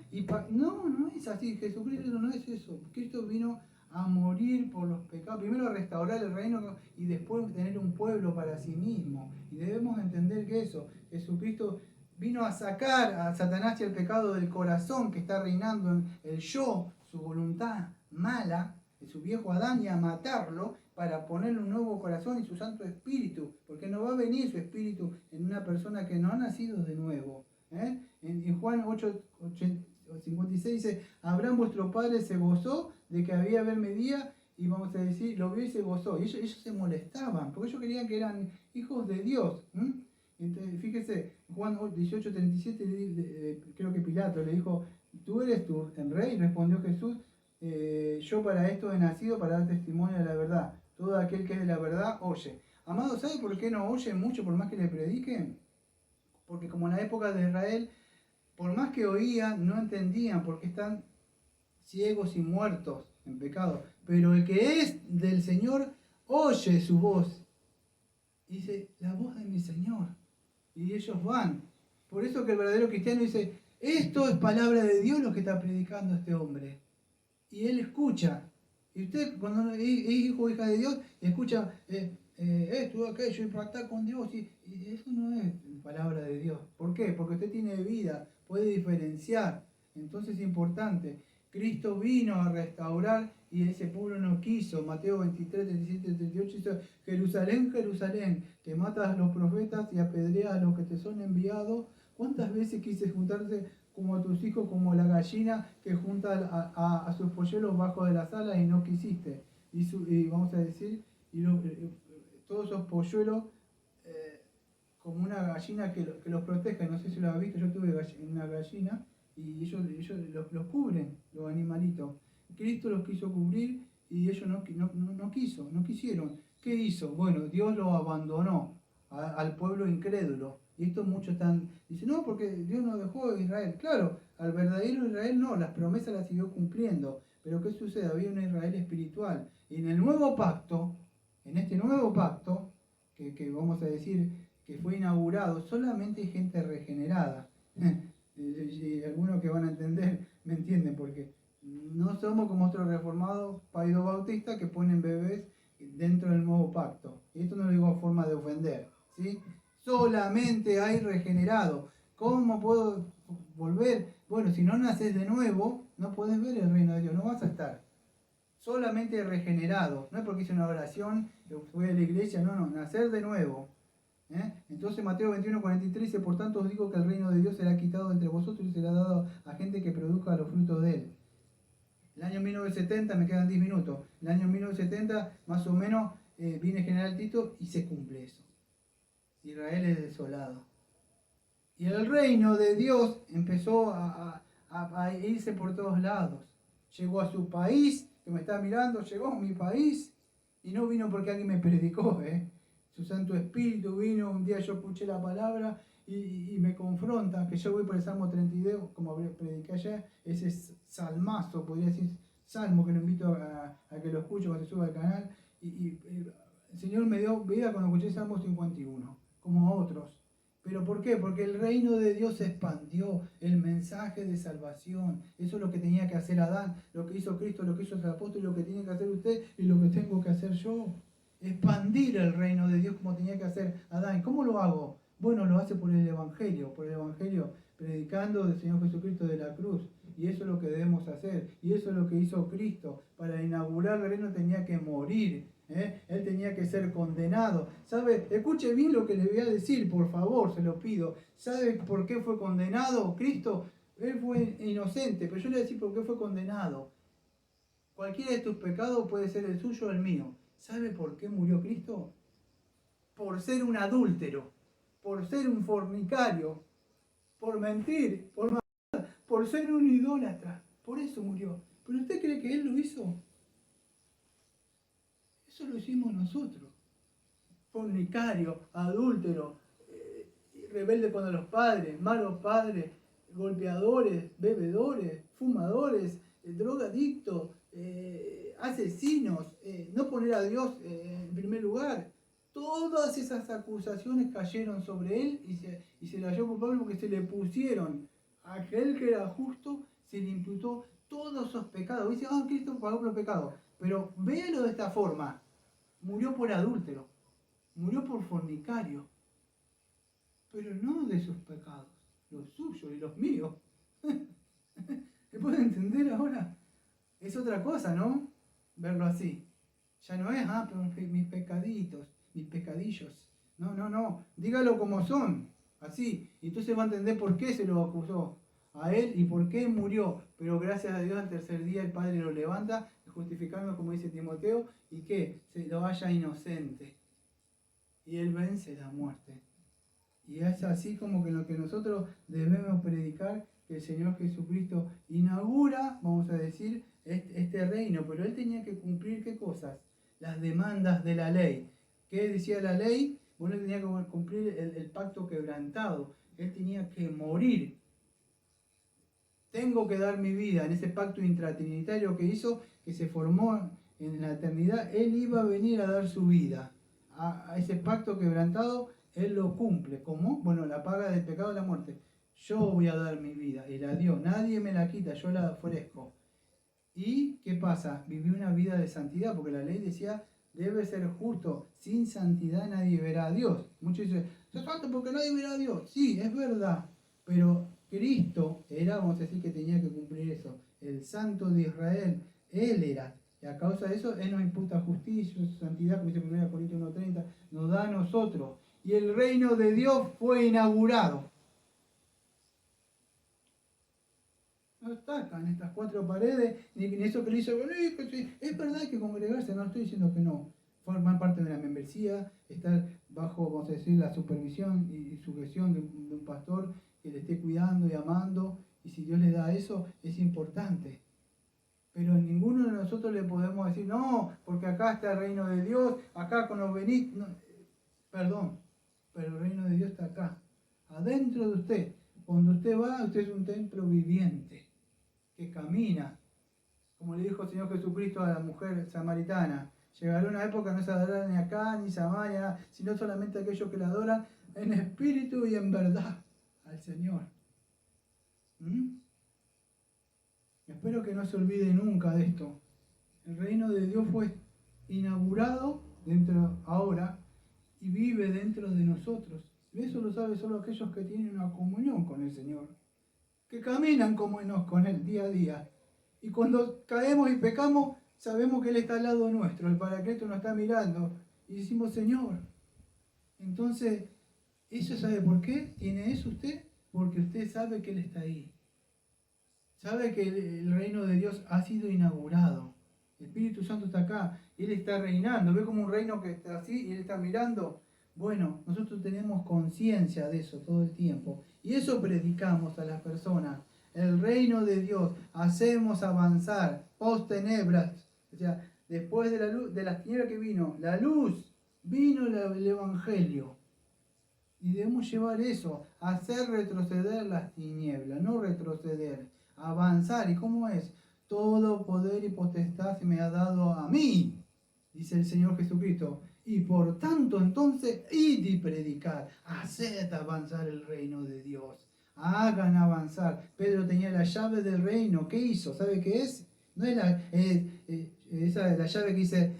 No es así. Jesucristo no es eso. Cristo vino a morir por los pecados. Primero a restaurar el reino y después tener un pueblo para sí mismo. Y debemos entender que eso, Jesucristo vino a sacar a Satanás y el pecado del corazón que está reinando en el yo, su voluntad mala, de su viejo Adán, y a matarlo para ponerle un nuevo corazón y su Santo Espíritu, porque no va a venir su Espíritu en una persona que no ha nacido de nuevo. En Juan 8:56 dice, Abraham vuestro padre se gozó de que había haber medía, y vamos a decir, lo vio y se gozó. Y ellos se molestaban, porque ellos creían que eran hijos de Dios. Entonces, fíjese, Juan 18:37, creo que Pilato le dijo, ¿tú eres tú el rey? Respondió Jesús, yo para esto he nacido, para dar testimonio de la verdad. Todo aquel que es de la verdad, oye. Amado, ¿sabe por qué no oyen mucho por más que le prediquen? Porque como en la época de Israel, por más que oían, no entendían, porque están ciegos y muertos en pecado. Pero el que es del Señor, oye su voz. Dice, la voz de mi Señor. Y ellos van. Por eso que el verdadero cristiano dice, esto es palabra de Dios lo que está predicando este hombre. Y él escucha. Y usted cuando es hijo o hija de Dios, escucha esto, aquello, impactar con Dios. Y eso no es palabra de Dios. ¿Por qué? Porque usted tiene vida, puede diferenciar. Entonces es importante. Cristo vino a restaurar y ese pueblo no quiso. Mateo 23, 37, 38 dice, Jerusalén, Jerusalén, que matas a los profetas y apedreas a los que te son enviados. ¿Cuántas veces quise juntarse como a tus hijos, como la gallina que junta a sus polluelos bajo de las alas y no quisiste? Y vamos a decir, todos esos polluelos como una gallina que los protege. No sé si lo has visto, yo tuve una gallina y ellos los cubren, los animalitos. Cristo los quiso cubrir y ellos no quisieron. ¿Qué hizo? Bueno, Dios los abandonó al pueblo incrédulo. Y esto muchos dicen, no, porque Dios no dejó a Israel. Claro, al verdadero Israel no, las promesas las siguió cumpliendo. Pero ¿qué sucede? Había un Israel espiritual. Y en el nuevo pacto, en este nuevo pacto, que vamos a decir que fue inaugurado, solamente hay gente regenerada. Y algunos que van a entender, me entienden, porque no somos como otros reformados paido bautistas que ponen bebés dentro del nuevo pacto. Y esto no lo digo a forma de ofender, ¿sí? Solamente hay regenerado. ¿Cómo puedo volver? Bueno, si no naces de nuevo, no podés ver el reino de Dios, no vas a estar. Solamente regenerado. No es porque hice una oración, fui a la iglesia, no, nacer de nuevo. Entonces Mateo 21:43 dice, por tanto os digo que el reino de Dios será quitado entre vosotros y será dado a gente que produzca los frutos de él. El año 1970, me quedan 10 minutos, el año 1970 más o menos viene el general Tito y se cumple eso. Israel es desolado. Y el reino de Dios empezó a irse por todos lados. Llegó a su país, que me está mirando, llegó a mi país y no vino porque alguien me predicó, Su Santo Espíritu vino, un día yo escuché la palabra y me confronta, que yo voy por el Salmo 32, como prediqué ayer, ese salmazo, podría decir salmo, que lo invito a que lo escuche cuando se suba al canal, y El Señor me dio vida cuando escuché Salmo 51, como a otros. ¿Pero por qué? Porque el reino de Dios se expandió, el mensaje de salvación. Eso es lo que tenía que hacer Adán, lo que hizo Cristo, lo que hizo el apóstol, lo que tiene que hacer usted y lo que tengo que hacer yo. Expandir el reino de Dios como tenía que hacer Adán. ¿Cómo lo hago? Bueno, lo hace por el Evangelio, predicando del Señor Jesucristo de la cruz. Y eso es lo que debemos hacer. Y eso es lo que hizo Cristo. Para inaugurar el reino tenía que morir. Él tenía que ser condenado. ¿Sabe? Escuche bien lo que le voy a decir, por favor, se lo pido. ¿Sabe por qué fue condenado Cristo? Él fue inocente, pero yo le voy a decir por qué fue condenado. Cualquiera de tus pecados puede ser el suyo o el mío. ¿Sabe por qué murió Cristo? Por ser un adúltero, por ser un fornicario, por mentir, por ser un idólatra. Por eso murió. ¿Pero usted cree que Él lo hizo? Eso lo hicimos nosotros. Fornicario, adúltero, rebelde contra los padres, malos padres, golpeadores, bebedores, fumadores, drogadictos, asesinos, no poner a Dios en primer lugar. Todas esas acusaciones cayeron sobre él y se le halló culpable porque se le pusieron a aquel que era justo, se le imputó todos esos pecados. Dice, Cristo pagó por los pecados. Pero véalo de esta forma. Murió por adúltero, murió por fornicario, pero no de sus pecados, los suyos y los míos. ¿Se puede entender ahora? Es otra cosa, ¿no? Verlo así. Ya no es, pero mis pecaditos, mis pecadillos. No. Dígalo como son, así. Y entonces va a entender por qué se lo acusó a él y por qué murió. Pero gracias a Dios al tercer día el Padre lo levanta, justificando, como dice Timoteo, y que se lo haya inocente. Y él vence la muerte. Y es así como que lo que nosotros debemos predicar, que el Señor Jesucristo inaugura, vamos a decir, este reino. Pero él tenía que cumplir, ¿qué cosas? Las demandas de la ley. ¿Qué decía la ley? Bueno, él tenía que cumplir el pacto quebrantado. Él tenía que morir. Tengo que dar mi vida en ese pacto intratrinitario que hizo, que se formó en la eternidad. Él iba a venir a dar su vida. A ese pacto quebrantado, él lo cumple. ¿Cómo? Bueno, la paga del pecado es la muerte. Yo voy a dar mi vida y la dio. Nadie me la quita, yo la ofrezco. ¿Y qué pasa? Viví una vida de santidad, porque la ley decía, debe ser justo. Sin santidad nadie verá a Dios. Muchos dicen, sos santo porque nadie verá a Dios. Sí, es verdad. Pero Cristo era, vamos a decir, que tenía que cumplir eso. El santo de Israel, Él era. Y a causa de eso, Él nos imputa justicia, santidad, como dice 1 Corintios 1:30, nos da a nosotros. Y el reino de Dios fue inaugurado. No está acá en estas cuatro paredes, ni en eso que le hizo, es verdad que congregarse, no estoy diciendo que no. Formar parte de la membresía, estar bajo, vamos a decir, la supervisión y sujeción de un pastor que le esté cuidando y amando, y si Dios le da eso, es importante. Pero ninguno de nosotros le podemos decir, no, porque acá está el reino de Dios, acá cuando venís, no, perdón, pero el reino de Dios está acá, adentro de usted. Cuando usted va, usted es un templo viviente, que camina. Como le dijo el Señor Jesucristo a la mujer samaritana, llegará una época que no se adorará ni acá ni Samaria, sino solamente aquellos que la adoran en espíritu y en verdad al Señor. Espero que no se olvide nunca de esto. El reino de Dios fue inaugurado ahora y vive dentro de nosotros. Y eso lo saben solo aquellos que tienen una comunión con el Señor, que caminan como con Él día a día. Y cuando caemos y pecamos, sabemos que Él está al lado nuestro, el Paracleto nos está mirando y decimos, Señor. Entonces, ¿eso sabe por qué tiene eso usted? Porque usted sabe que Él está ahí. Sabe que el reino de Dios ha sido inaugurado. El Espíritu Santo está acá, Él está reinando. ¿Ve como un reino que está así y Él está mirando? Bueno, nosotros tenemos conciencia de eso todo el tiempo. Y eso predicamos a las personas. El reino de Dios, hacemos avanzar, post tenebras. O sea, después de la luz, de las tinieblas que vino, la luz, vino el Evangelio. Y debemos llevar eso, hacer retroceder las tinieblas, no retroceder, avanzar. ¿Y cómo es? Todo poder y potestad se me ha dado a mí, dice el Señor Jesucristo. Y por tanto, entonces, id y predicad, haced avanzar el reino de Dios. Hagan avanzar. Pedro tenía la llave del reino. ¿Qué hizo? ¿Sabe qué es? No es la llave que dice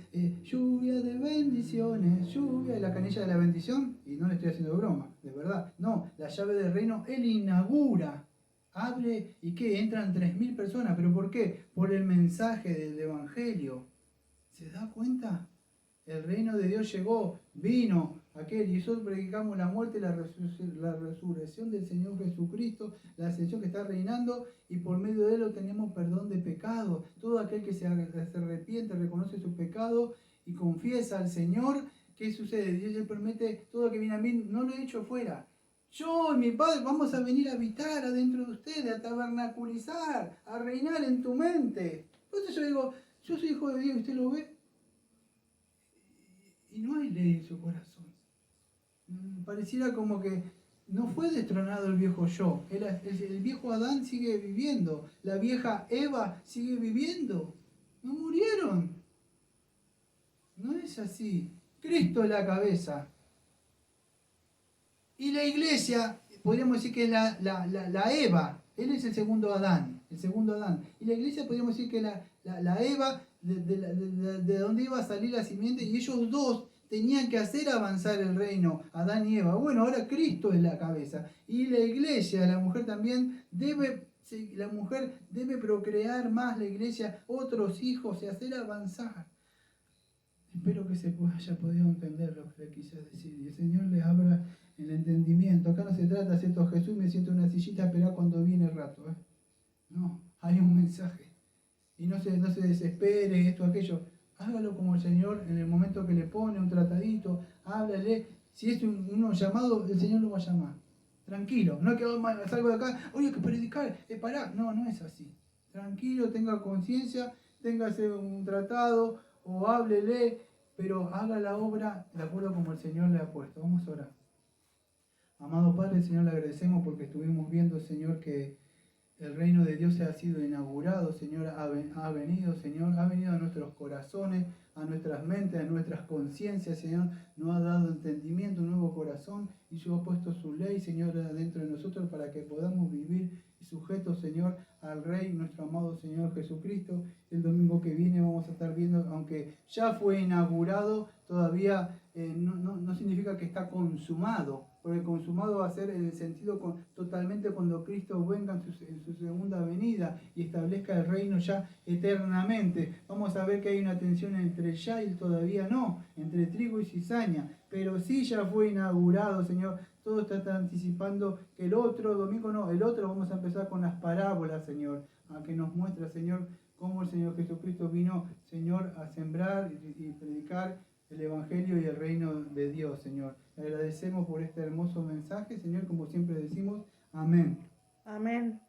lluvia de bendiciones, lluvia de la canilla de la bendición. Y no le estoy haciendo broma, de verdad. No, la llave del reino, él inaugura. Abre y que entran 3.000 personas. ¿Pero por qué? Por el mensaje del Evangelio. ¿Se da cuenta? El reino de Dios llegó, vino aquel, y nosotros predicamos la muerte y la resurrección del Señor Jesucristo, la ascensión que está reinando, y por medio de él tenemos perdón de pecado. Todo aquel que se arrepiente, reconoce su pecado y confiesa al Señor, ¿qué sucede? Dios le promete: todo que viene a mí no lo he hecho fuera. Yo y mi Padre vamos a venir a habitar adentro de ustedes, a tabernaculizar, a reinar en tu mente. Entonces yo digo, yo soy hijo de Dios, ¿usted lo ve? Y no hay ley en su corazón. Pareciera como que no fue destronado el viejo yo. El viejo Adán sigue viviendo. La vieja Eva sigue viviendo. No murieron. No es así. Cristo es la cabeza. Y la iglesia, podríamos decir que es la Eva. Él es el segundo Adán. El segundo Adán. Y la iglesia podríamos decir que la Eva, de donde iba a salir la simiente, y ellos dos tenían que hacer avanzar el reino, Adán y Eva. Bueno, ahora Cristo es la cabeza. Y la iglesia, la mujer también la mujer debe procrear más, la iglesia, otros hijos y hacer avanzar. Espero que se haya podido entender lo que le quise decir. Y el Señor les abra el entendimiento. Acá no se trata, siento Jesús, me siento en una sillita a esperar cuando viene el rato. No, hay un mensaje. Y no se desespere, esto, aquello. Hágalo como el Señor en el momento que le pone un tratadito, háblale. Si es uno llamado, el Señor lo va a llamar. Tranquilo, no es que salgo de acá, oye, hay que predicar, pará. No, no es así. Tranquilo, tenga conciencia, téngase un tratado o háblele, pero haga la obra de acuerdo como el Señor le ha puesto. Vamos a orar. Amado Padre, Señor, le agradecemos porque estuvimos viendo, Señor, que el reino de Dios ha sido inaugurado, Señor, ha venido, Señor, ha venido a nuestros corazones, a nuestras mentes, a nuestras conciencias, Señor, nos ha dado entendimiento, un nuevo corazón, y yo he puesto su ley, Señor, dentro de nosotros para que podamos vivir sujetos, Señor, al Rey, nuestro amado Señor Jesucristo. El domingo que viene vamos a estar viendo, aunque ya fue inaugurado, todavía no significa que está consumado, porque consumado va a ser en el sentido totalmente cuando Cristo venga en su segunda venida y establezca el reino ya eternamente. Vamos a ver que hay una tensión entre ya y todavía no, entre trigo y cizaña, pero sí ya fue inaugurado, Señor. Todo está anticipando que el otro domingo, no, el otro vamos a empezar con las parábolas, Señor, a que nos muestra, Señor, cómo el Señor Jesucristo vino, Señor, a sembrar y predicar el Evangelio y el reino de Dios, Señor. Le agradecemos por este hermoso mensaje, Señor, como siempre decimos, amén. Amén.